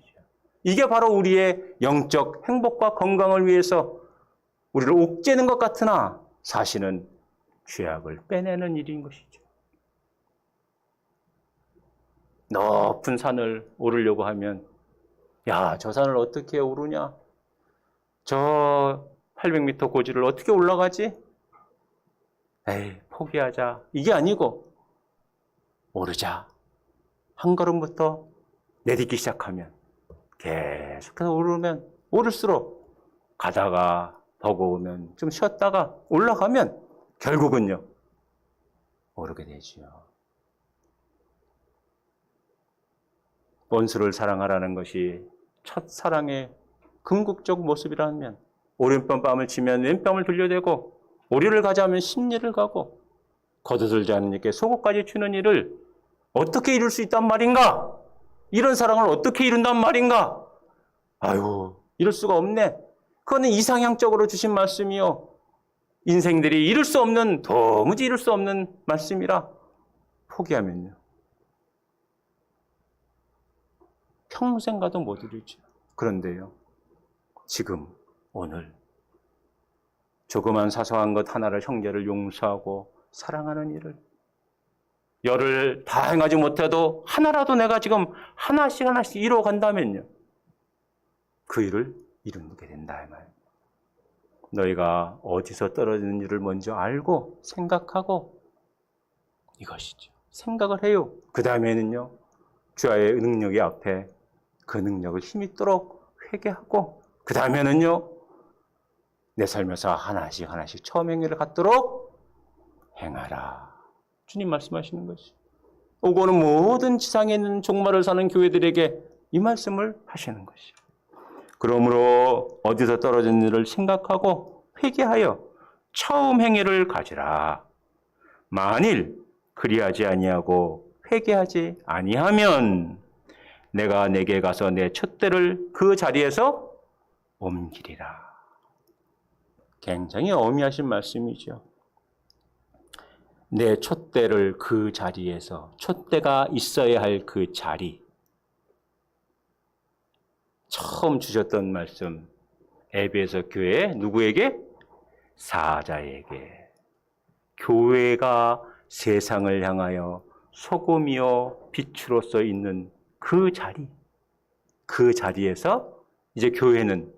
이게 바로 우리의 영적 행복과 건강을 위해서 우리를 옥죄는 것 같으나 사실은 죄악을 빼내는 일인 것이죠. 높은 산을 오르려고 하면 야, 저 산을 어떻게 오르냐? 저 800m 고지를 어떻게 올라가지? 에이, 포기하자. 이게 아니고 오르자. 한 걸음부터 내딛기 시작하면 계속해서 오르면 오를수록 가다가 버거우면 좀 쉬었다가 올라가면 결국은요. 오르게 되지요. 원수를 사랑하라는 것이 첫사랑의 궁극적 모습이라면 오른뺨을 치면 왼뺨을 돌려대고 오리를 가자 하면 십리를 가고 거두들지 않은 이께 속옷까지 추는 일을 어떻게 이룰 수 있단 말인가? 이런 사랑을 어떻게 이룬단 말인가? 아유, 이럴 수가 없네. 그거는 이상향적으로 주신 말씀이요. 인생들이 이룰 수 없는, 도무지 이룰 수 없는 말씀이라 포기하면요. 평생 가도 못 이루죠. 그런데요. 지금, 오늘 조그만 사소한 것 하나를 형제를 용서하고 사랑하는 일을 열을 다 행하지 못해도 하나라도 내가 지금 하나씩 하나씩 이루어간다면요. 그 일을 이루게 된다 이 말이에요. 너희가 어디서 떨어지는 일을 먼저 알고 생각하고 이것이죠. 생각을 해요. 그 다음에는요. 주의 능력이 앞에 그 능력을 힘있도록 회개하고 그 다음에는요. 내 삶에서 하나씩 하나씩 처음 행위를 갖도록 행하라. 주님 말씀하시는 것이. 오고는 모든 지상에 있는 종말을 사는 교회들에게 이 말씀을 하시는 것이. 그러므로 어디서 떨어진 일을 생각하고 회개하여 처음 행위를 가지라. 만일 그리하지 아니하고 회개하지 아니하면 내가 내게 가서 내 촛대를 그 자리에서 옮기리라. 굉장히 어미하신 말씀이죠. 내 촛대를 그 자리에서, 촛대가 있어야 할 그 자리. 처음 주셨던 말씀, 에베소 교회 누구에게? 사자에게. 교회가 세상을 향하여 소금이요 빛으로서 있는 그 자리. 그 자리에서 이제 교회는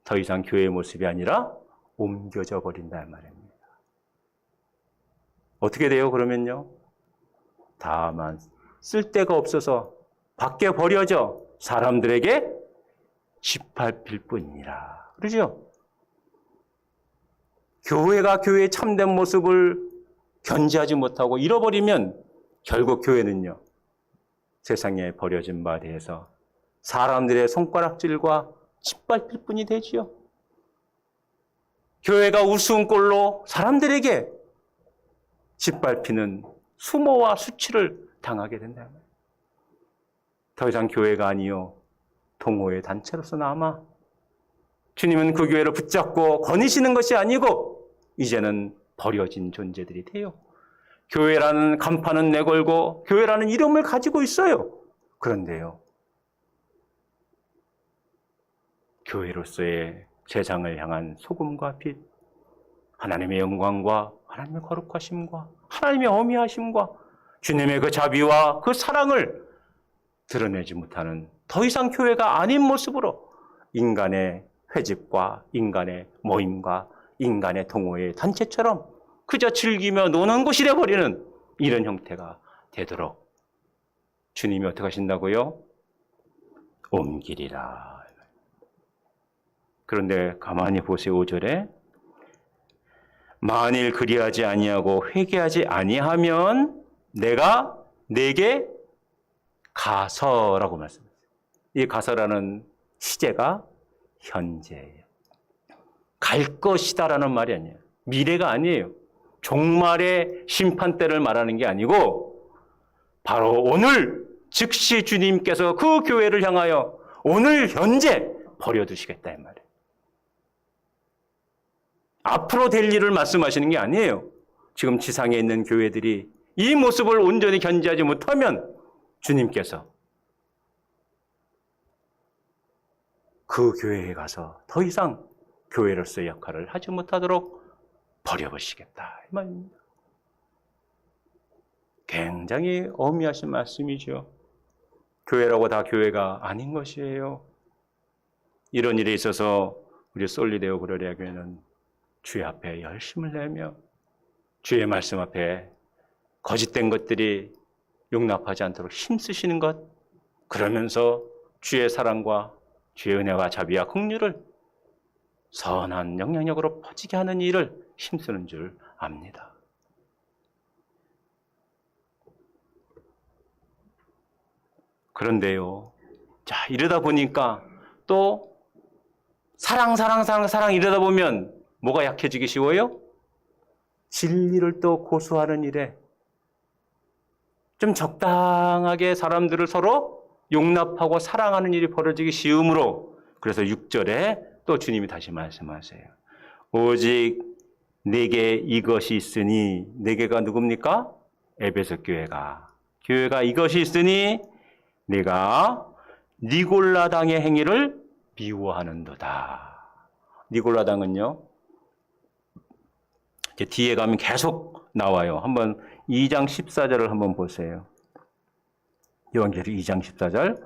더 이상 교회의 모습이 아니라 옮겨져 버린다 말입니다. 어떻게 돼요 그러면요? 다만 쓸데가 없어서 밖에 버려져 사람들에게 짓밟힐 뿐이니라. 그러죠? 교회가 교회의 참된 모습을 견지하지 못하고 잃어버리면 결국 교회는요, 세상에 버려진 바 되어서 사람들의 손가락질과 짓밟힐 뿐이 되지요. 교회가 우스운꼴로 사람들에게 짓밟히는 수모와 수치를 당하게 된다. 더 이상 교회가 아니요 동호회 단체로서 남아 주님은 그 교회를 붙잡고 거니시는 것이 아니고 이제는 버려진 존재들이 돼요. 교회라는 간판은 내걸고 교회라는 이름을 가지고 있어요. 그런데요, 교회로서의 세상을 향한 소금과 빛, 하나님의 영광과 하나님의 거룩하심과 하나님의 어미하심과 주님의 그 자비와 그 사랑을 드러내지 못하는 더 이상 교회가 아닌 모습으로 인간의 회집과 인간의 모임과 인간의 동호회 단체처럼 그저 즐기며 노는 곳이 되어버리는 이런 형태가 되도록 주님이 어떻게 하신다고요? 옮기리라. 그런데 가만히 보세요. 5절에 만일 그리하지 아니하고 회개하지 아니하면 내가 내게 가서라고 말씀했어요. 이 가서라는 시제가 현재예요. 갈 것이다라는 말이 아니에요. 미래가 아니에요. 종말의 심판대를 말하는 게 아니고 바로 오늘 즉시 주님께서 그 교회를 향하여 오늘 현재 버려두시겠다 이 말이에요. 앞으로 될 일을 말씀하시는 게 아니에요. 지금 지상에 있는 교회들이 이 모습을 온전히 견지하지 못하면 주님께서 그 교회에 가서 더 이상 교회로서의 역할을 하지 못하도록 버려버리시겠다 이 말입니다. 굉장히 엄미하신 말씀이죠. 교회라고 다 교회가 아닌 것이에요. 이런 일에 있어서 우리 솔리데오 그로리아 교회는 주의 앞에 열심을 내며 주의 말씀 앞에 거짓된 것들이 용납하지 않도록 힘쓰시는 것, 그러면서 주의 사랑과 주의 은혜와 자비와 긍휼을 선한 영향력으로 퍼지게 하는 일을 힘쓰는 줄 압니다. 그런데요, 자, 이러다 보니까 또 사랑 이러다 보면 뭐가 약해지기 쉬워요? 진리를 또 고수하는 일에 좀 적당하게 사람들을 서로 용납하고 사랑하는 일이 벌어지기 쉬우므로, 그래서 6절에 또 주님이 다시 말씀하세요. 오직 내게 이것이 있으니, 내게가 누굽니까? 에베소 교회가 이것이 있으니 내가 니골라당의 행위를 미워하는도다. 니골라당은요, 이제 뒤에 가면 계속 나와요. 한번 2장 14절을 한번 보세요. 요한계시록 2장 14절.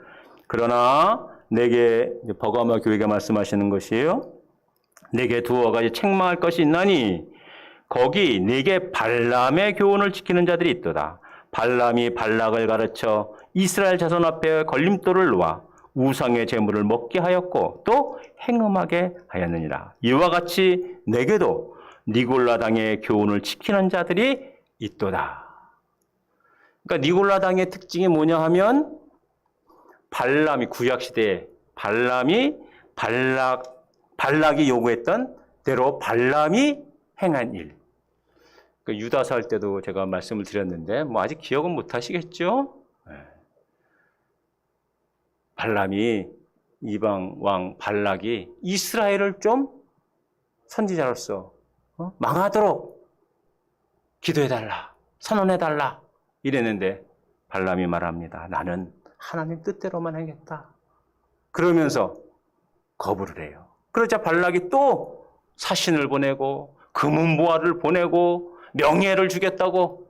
그러나 내게, 버가모 교회가 말씀하시는 것이에요. 내게 두어 가지 책망할 것이 있나니 거기 내게 발람의 교훈을 지키는 자들이 있도다. 발람이 발락을 가르쳐 이스라엘 자손 앞에 걸림돌을 놓아 우상의 제물을 먹게 하였고 또 행음하게 하였느니라. 이와 같이 내게도 니골라당의 교훈을 지키는 자들이 있도다. 그러니까 니골라당의 특징이 뭐냐 하면, 발람이 구약시대에 발락이 요구했던 대로 발람이 행한 일. 그러니까 유다서 할 때도 제가 말씀을 드렸는데 뭐 아직 기억은 못 하시겠죠? 발람이, 이방 왕 발락이 이스라엘을 좀 선지자로서 망하도록 기도해달라, 선언해달라 이랬는데 발람이 말합니다. 나는 하나님 뜻대로만 하겠다. 그러면서 거부를 해요. 그러자 발락이 또 사신을 보내고 금은보화를 보내고 명예를 주겠다고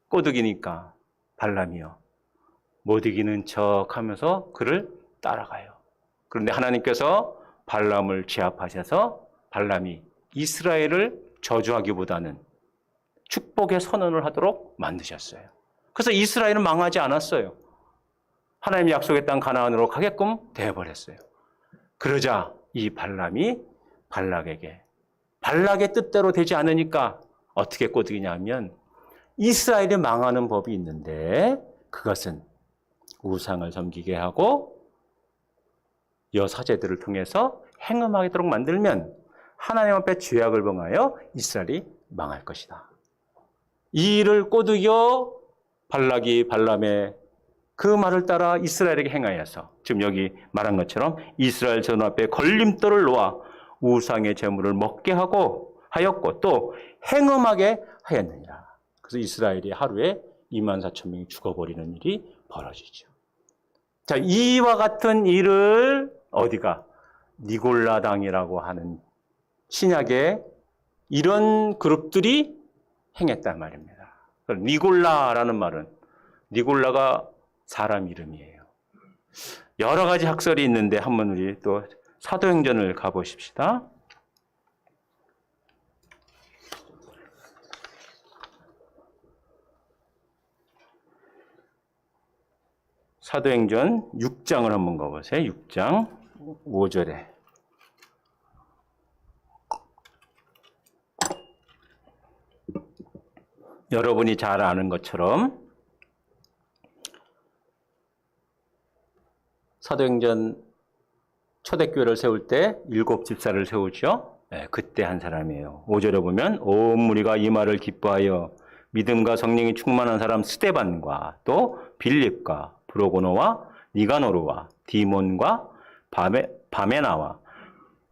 꼬드기니까 발람이요, 못 이기는 척하면서 그를 따라가요. 그런데 하나님께서 발람을 제압하셔서 발람이 이스라엘을 저주하기보다는 축복의 선언을 하도록 만드셨어요. 그래서 이스라엘은 망하지 않았어요. 하나님이 약속의 땅 가나안으로 가게끔 되어버렸어요. 그러자 이 발람이 발락의 뜻대로 되지 않으니까 어떻게 꼬드기냐면 이스라엘이 망하는 법이 있는데 그것은 우상을 섬기게 하고 여사제들을 통해서 행음하도록 만들면 하나님 앞에 죄악을 범하여 이스라엘이 망할 것이다. 이 일을 꼬드겨 발락이 발람의 그 말을 따라 이스라엘에게 행하여서 지금 여기 말한 것처럼 이스라엘 전 앞에 걸림돌을 놓아 우상의 제물을 먹게 하였고 또 행음하게 하였느니라. 그래서 이스라엘이 하루에 24,000명이 죽어버리는 일이 벌어지죠. 자, 이와 같은 일을 어디가 니골라당이라고 하는 신약의 이런 그룹들이 행했단 말입니다. 니골라라는 말은 니골라가 사람 이름이에요. 여러 가지 학설이 있는데 한번 우리 또 사도행전을 가보십시다. 사도행전 6장을 한번 가보세요. 6장 5절에. 여러분이 잘 아는 것처럼 사도행전 초대교회를 세울 때 7 집사를 세우죠. 네, 그때 한 사람이에요. 5절에 보면 온 무리가 이 말을 기뻐하여 믿음과 성령이 충만한 사람 스데반과 또 빌립과 브로고노와 니가노르와 디몬과 바메나와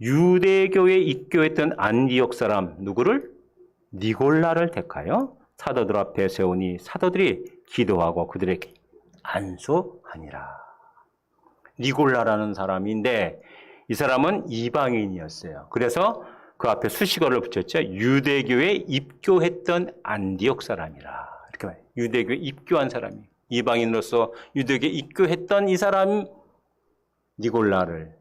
유대교에 입교했던 안디옥 사람 누구를? 니골라를 택하여 사도들 앞에 세우니 사도들이 기도하고 그들에게 안수하니라. 니골라라는 사람인데 이 사람은 이방인이었어요. 그래서 그 앞에 수식어를 붙였죠. 유대교에 입교했던 안디옥 사람이라. 이렇게 말해요. 유대교에 입교한 사람이. 이방인으로서 유대교에 입교했던 이 사람 니골라를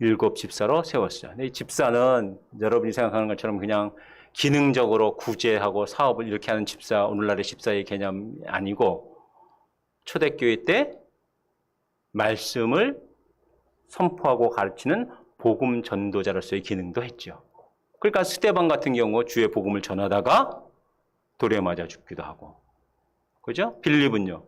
7 집사로 세웠어요. 이 집사는 여러분이 생각하는 것처럼 그냥 기능적으로 구제하고 사업을 이렇게 하는 집사, 오늘날의 집사의 개념이 아니고 초대교회 때 말씀을 선포하고 가르치는 복음 전도자로서의 기능도 했죠. 그러니까 스데반 같은 경우 주의 복음을 전하다가 돌에 맞아 죽기도 하고, 그죠? 빌립은요,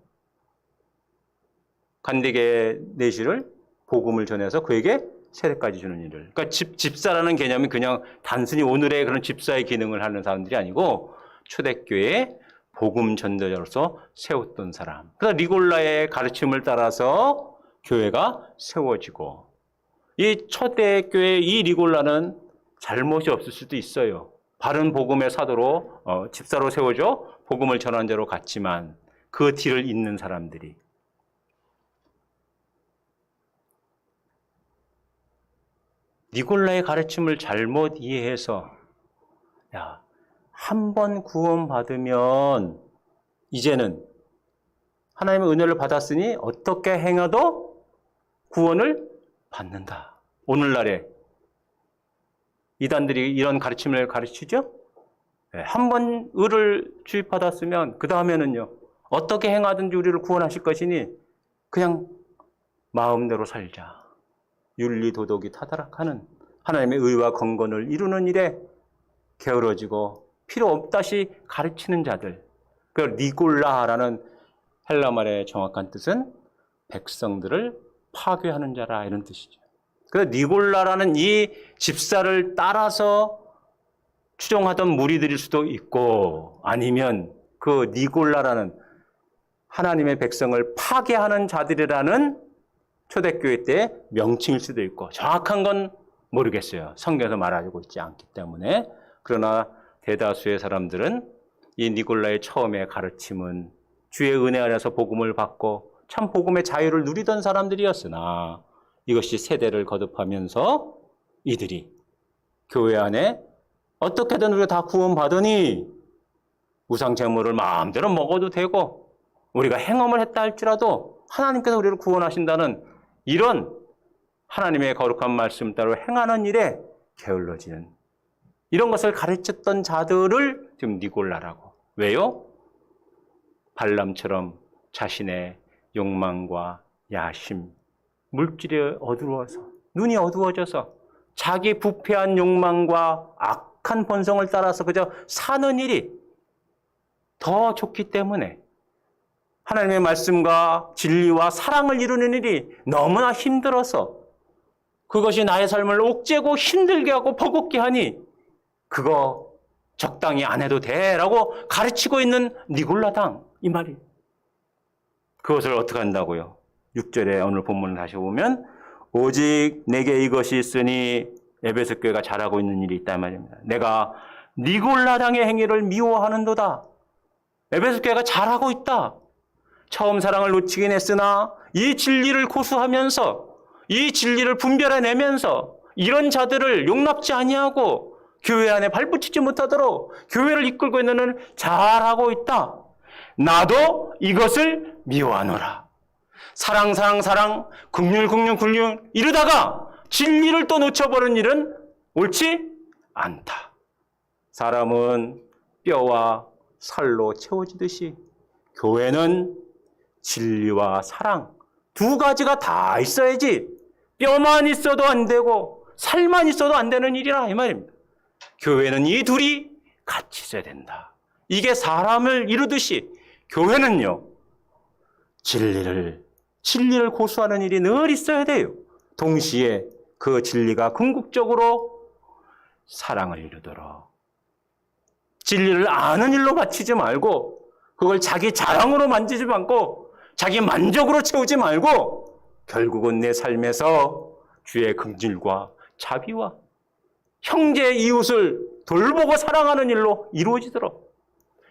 간디게 내시를 복음을 전해서 그에게 세례까지 주는 일을. 그러니까 집사라는 개념이 그냥 단순히 오늘의 그런 집사의 기능을 하는 사람들이 아니고 초대교회에 복음 전도자로서 세웠던 사람. 그래서 니골라의 가르침을 따라서 교회가 세워지고, 이 초대교회 이 니골라는 잘못이 없을 수도 있어요. 바른 복음의 사도로 집사로 세워져 복음을 전한 자로 갔지만 그 뒤를 잇는 사람들이 니골라의 가르침을 잘못 이해해서 한 번 구원받으면 이제는 하나님의 은혜를 받았으니 어떻게 행해도 구원을 받는다. 오늘날에 이단들이 이런 가르침을 가르치죠. 한 번 의를 주입받았으면 그 다음에는요, 어떻게 행하든지 우리를 구원하실 것이니 그냥 마음대로 살자. 윤리 도덕이 타다락하는 하나님의 의와 경건을 이루는 일에 게으러지고 필요 없다시 가르치는 자들. 그 니골라라는 헬라 말의 정확한 뜻은 백성들을 파괴하는 자라, 이런 뜻이죠. 그래서 니골라라는 이 집사를 따라서 추종하던 무리들일 수도 있고, 아니면 그 니골라라는 하나님의 백성을 파괴하는 자들이라는 초대교회 때 명칭일 수도 있고, 정확한 건 모르겠어요. 성경에서 말하고 있지 않기 때문에. 그러나 대다수의 사람들은 이 니골라의 처음의 가르침은 주의 은혜 안에서 복음을 받고 참 복음의 자유를 누리던 사람들이었으나 이것이 세대를 거듭하면서 이들이 교회 안에 어떻게든 우리가 다 구원받으니 우상 제물을 마음대로 먹어도 되고 우리가 행음을 했다 할지라도 하나님께서 우리를 구원하신다는 이런 하나님의 거룩한 말씀 따로 행하는 일에 게을러지는 이런 것을 가르쳤던 자들을 지금 니골라라고. 왜요? 발람처럼 자신의 욕망과 야심, 물질에 어두워서, 눈이 어두워져서 자기 부패한 욕망과 악한 본성을 따라서 그저 사는 일이 더 좋기 때문에 하나님의 말씀과 진리와 사랑을 이루는 일이 너무나 힘들어서 그것이 나의 삶을 옥죄고 힘들게 하고 버겁게 하니 그거 적당히 안 해도 돼라고 가르치고 있는 니골라당 이 말이에요. 그것을 어떻게 한다고요? 6절에 오늘 본문을 다시 보면 오직 내게 이것이 있으니 에베소 교회가 잘하고 있는 일이 있단 말입니다. 내가 니골라당의 행위를 미워하는도다. 에베소 교회가 잘하고 있다. 처음 사랑을 놓치긴 했으나 이 진리를 고수하면서 이 진리를 분별해내면서 이런 자들을 용납지 아니하고 교회 안에 발붙이지 못하도록 교회를 이끌고 있는 한 잘하고 있다. 나도 이것을 미워하노라. 사랑, 긍휼 이러다가 진리를 또 놓쳐버린 일은 옳지 않다. 사람은 뼈와 살로 채워지듯이 교회는 진리와 사랑 두 가지가 다 있어야지 뼈만 있어도 안 되고 살만 있어도 안 되는 일이라 이 말입니다. 교회는 이 둘이 같이 있어야 된다. 이게 사람을 이루듯이 교회는요. 진리를 고수하는 일이 늘 있어야 돼요. 동시에 그 진리가 궁극적으로 사랑을 이루도록 진리를 아는 일로 바치지 말고 그걸 자기 자랑으로 만지지 않고 자기 만족으로 채우지 말고 결국은 내 삶에서 주의 긍휼과 자비와 형제 이웃을 돌보고 사랑하는 일로 이루어지도록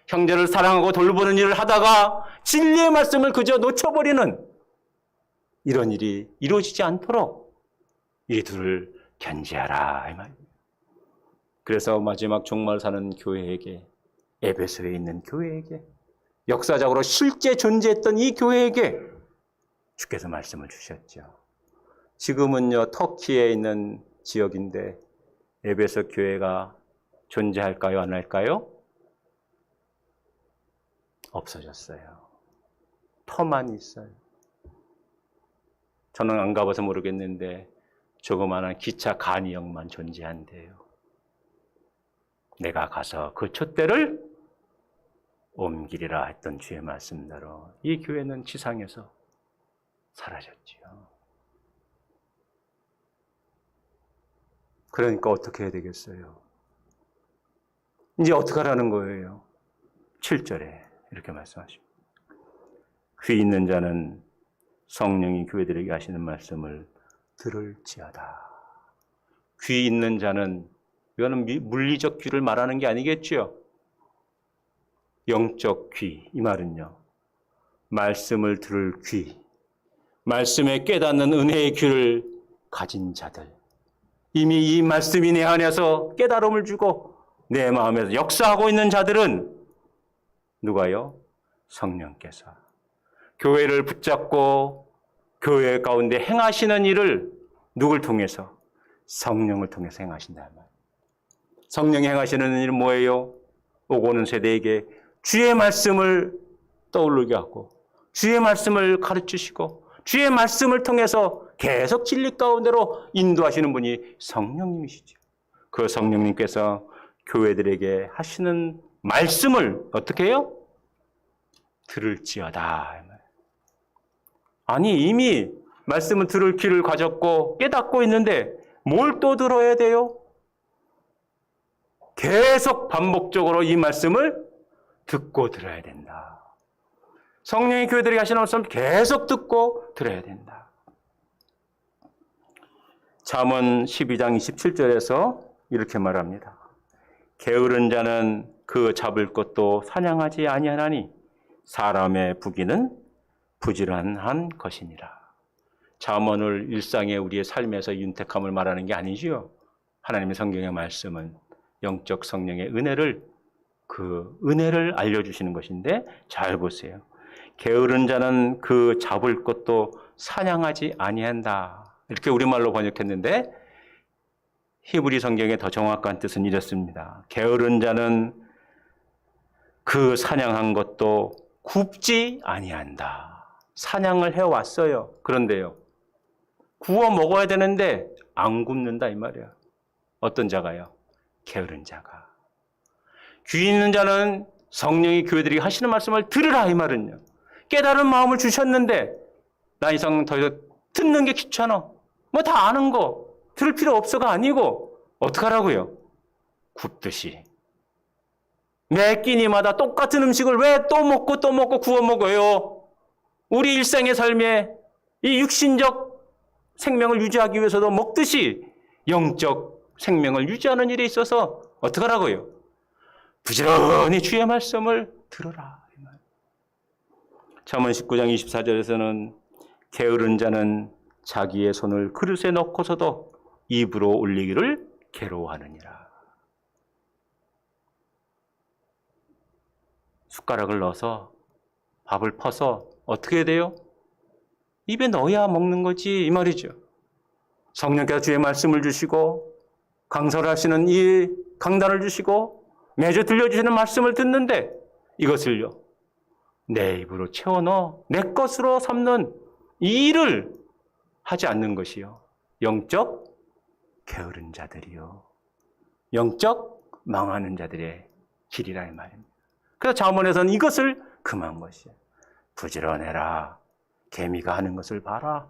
형제를 사랑하고 돌보는 일을 하다가 진리의 말씀을 그저 놓쳐버리는 이런 일이 이루어지지 않도록 이 둘을 견지하라 이 말입니다. 그래서 마지막 종말 사는 교회에게 에베소에 있는 교회에게 역사적으로 실제 존재했던 이 교회에게 주께서 말씀을 주셨죠. 지금은요 터키에 있는 지역인데 에베소 교회가 존재할까요? 안 할까요? 없어졌어요. 터만 있어요. 저는 안 가봐서 모르겠는데 조그마한 기차 간이역만 존재한대요. 내가 가서 그 촛대를 옮기리라 했던 주의 말씀대로 이 교회는 지상에서 사라졌지요. 그러니까 어떻게 해야 되겠어요? 이제 어떻게 하라는 거예요? 7절에 이렇게 말씀하십니다. 귀 있는 자는 성령이 교회들에게 하시는 말씀을 들을지어다. 귀 있는 자는 이거는 물리적 귀를 말하는 게 아니겠죠. 영적 귀, 이 말은요. 말씀을 들을 귀, 말씀에 깨닫는 은혜의 귀를 가진 자들. 이미 이 말씀이 내 안에서 깨달음을 주고 내 마음에서 역사하고 있는 자들은 누가요? 성령께서 교회를 붙잡고 교회 가운데 행하시는 일을 누굴 통해서? 성령을 통해서 행하신다는 말. 성령이 행하시는 일은 뭐예요? 오고 오는 세대에게 주의 말씀을 떠오르게 하고 주의 말씀을 가르치시고 주의 말씀을 통해서 계속 진리 가운데로 인도하시는 분이 성령님이시죠. 그 성령님께서 교회들에게 하시는 말씀을 어떻게 해요? 들을지어다. 아니 이미 말씀을 들을 귀를 가졌고 깨닫고 있는데 뭘 또 들어야 돼요? 계속 반복적으로 이 말씀을 듣고 들어야 된다. 성령이 교회들에게 하시는 말씀을 계속 듣고 들어야 된다. 잠언 12장 27절에서 이렇게 말합니다. 게으른 자는 그 잡을 것도 사냥하지 아니하나니 사람의 부귀는 부지런한 것이니라. 잠언을 일상의 우리의 삶에서 윤택함을 말하는 게 아니지요. 하나님의 성경의 말씀은 영적 성령의 은혜를 그 은혜를 알려주시는 것인데 잘 보세요. 게으른 자는 그 잡을 것도 사냥하지 아니한다. 이렇게 우리말로 번역했는데 히브리 성경의 더 정확한 뜻은 이렇습니다. 게으른 자는 그 사냥한 것도 굽지 아니한다. 사냥을 해왔어요. 그런데요. 구워 먹어야 되는데 안 굽는다 이 말이야. 어떤 자가요? 게으른 자가. 귀 있는 자는 성령이 교회들이 하시는 말씀을 들으라 이 말은요. 깨달은 마음을 주셨는데 나 이상 더 이상 듣는 게 귀찮아. 뭐 다 아는 거 들을 필요 없어가 아니고 어떡하라고요? 굽듯이. 매 끼니마다 똑같은 음식을 왜 또 먹고 또 먹고 구워 먹어요? 우리 일상의 삶에 이 육신적 생명을 유지하기 위해서도 먹듯이 영적 생명을 유지하는 일에 있어서 어떡하라고요? 부지런히 주의 말씀을 들어라. 잠언 19장 24절에서는 게으른 자는 자기의 손을 그릇에 넣고서도 입으로 올리기를 괴로워하느니라. 숟가락을 넣어서 밥을 퍼서 어떻게 해야 돼요? 입에 넣어야 먹는 거지 이 말이죠. 성령께서 주의 말씀을 주시고 강설을 하시는 이 강단을 주시고 매주 들려주시는 말씀을 듣는데 이것을요 내 입으로 채워넣어 내 것으로 삼는 이 일을 하지 않는 것이요 영적 게으른 자들이요 영적 망하는 자들의 길이라 이 말입니다. 그래서 잠언에서는 이것을 금한 것이에요. 부지런해라. 개미가 하는 것을 봐라.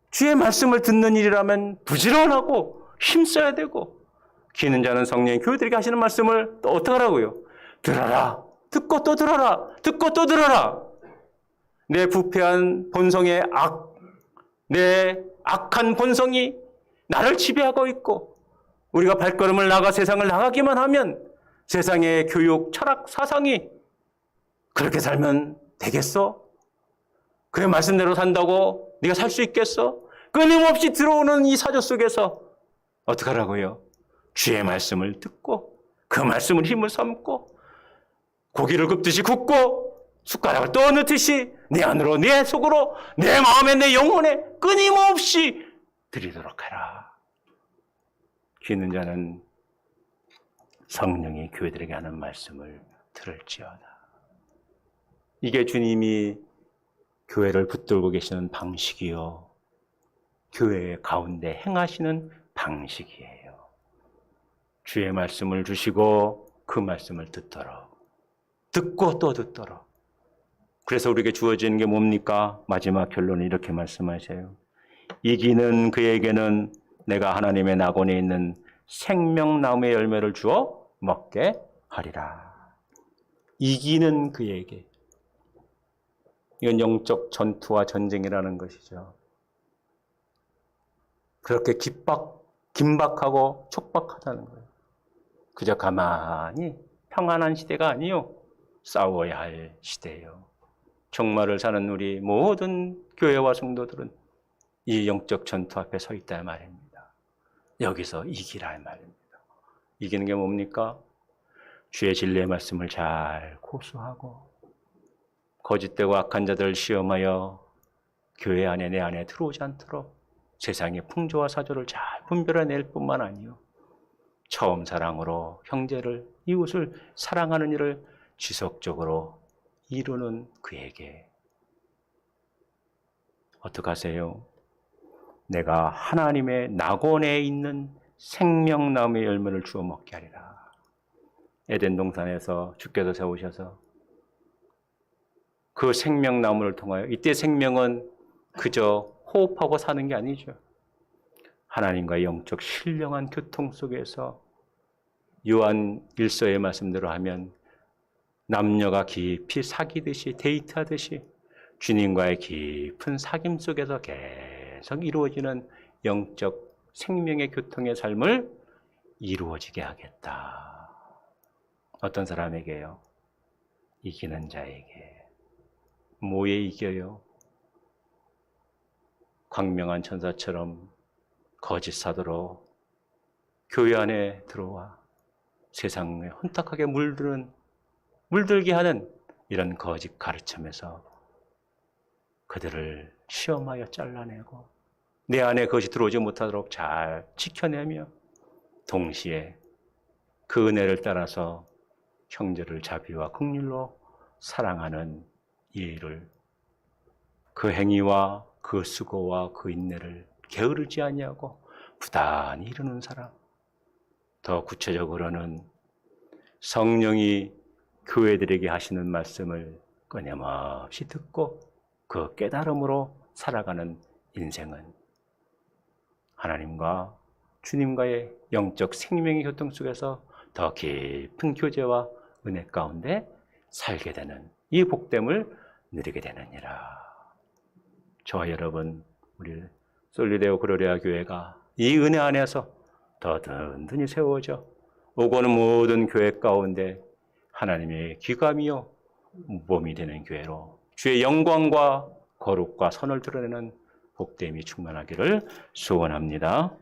주의 말씀을 듣는 일이라면 부지런하고 힘써야 되고 귀 있는 자는 성령이 교회들에게 하시는 말씀을 또 어떻게 하라고요? 들어라. 듣고 또 들어라. 듣고 또 들어라. 내 부패한 본성의 내 악한 본성이 나를 지배하고 있고 우리가 발걸음을 나가 세상을 나가기만 하면 세상의 교육, 철학, 사상이 그렇게 살면 되겠어? 그래 말씀대로 산다고 네가 살 수 있겠어? 끊임없이 들어오는 이 사조 속에서 어떡하라고요? 주의 말씀을 듣고 그 말씀을 힘을 삼고 고기를 굽듯이 굽고 숟가락을 떠넣듯이 내 안으로 내 속으로 내 마음에 내 영혼에 끊임없이 드리도록 해라. 귀 있는 자는 성령이 교회들에게 하는 말씀을 들을지어다. 이게 주님이 교회를 붙들고 계시는 방식이요. 교회 가운데 행하시는 방식이에요. 주의 말씀을 주시고 그 말씀을 듣도록. 듣고 또 듣도록. 그래서 우리에게 주어지는 게 뭡니까? 마지막 결론은 이렇게 말씀하셔요. 이기는 그에게는 내가 하나님의 낙원에 있는 생명나무의 열매를 주어 먹게 하리라. 이기는 그에게. 이건 영적 전투와 전쟁이라는 것이죠. 그렇게 긴박하고 촉박하다는 거예요. 그저 가만히 평안한 시대가 아니요. 싸워야 할 시대예요. 종말을 사는 우리 모든 교회와 성도들은 이 영적 전투 앞에 서 있다 말입니다. 여기서 이기라 말입니다. 이기는 게 뭡니까? 주의 진리의 말씀을 잘 고수하고 거짓되고 악한 자들을 시험하여 교회 안에 내 안에 들어오지 않도록 세상의 풍조와 사조를 잘 분별해낼 뿐만 아니요. 처음 사랑으로 형제를 이웃을 사랑하는 일을 지속적으로 이루는 그에게 어떡하세요? 내가 하나님의 낙원에 있는 생명나무의 열매를 주워 먹게 하리라. 에덴 동산에서 주께서 세우셔서 그 생명나무를 통하여 이때 생명은 그저 호흡하고 사는 게 아니죠. 하나님과 영적 신령한 교통 속에서 요한 1서의 말씀대로 하면 남녀가 깊이 사귀듯이 데이트하듯이 주님과의 깊은 사귐 속에서 계속 이루어지는 영적 생명의 교통의 삶을 이루어지게 하겠다. 어떤 사람에게요? 이기는 자에게. 뭐에 이겨요? 광명한 천사처럼 거짓 사도로 교회 안에 들어와 세상에 혼탁하게 물들게 하는 이런 거짓 가르침에서 그들을 시험하여 잘라내고 내 안에 그것이 들어오지 못하도록 잘 지켜내며 동시에 그 은혜를 따라서 형제를 자비와 긍휼로 사랑하는 이 일을 그 행위와 그 수고와 그 인내를 게으르지 아니하고 부단히 이루는 사람. 더 구체적으로는 성령이 교회들에게 하시는 말씀을 끊임없이 듣고 그 깨달음으로 살아가는 인생은 하나님과 주님과의 영적 생명의 교통 속에서 더 깊은 교제와 은혜 가운데 살게 되는 이 복됨을 누리게 되느니라. 저와 여러분, 우리 솔리데오 글로리아 교회가 이 은혜 안에서 더 든든히 세워져 오고는 모든 교회 가운데 하나님의 귀감이요 모범이 되는 교회로 주의 영광과 거룩과 선을 드러내는 복됨이 충만하기를 소원합니다.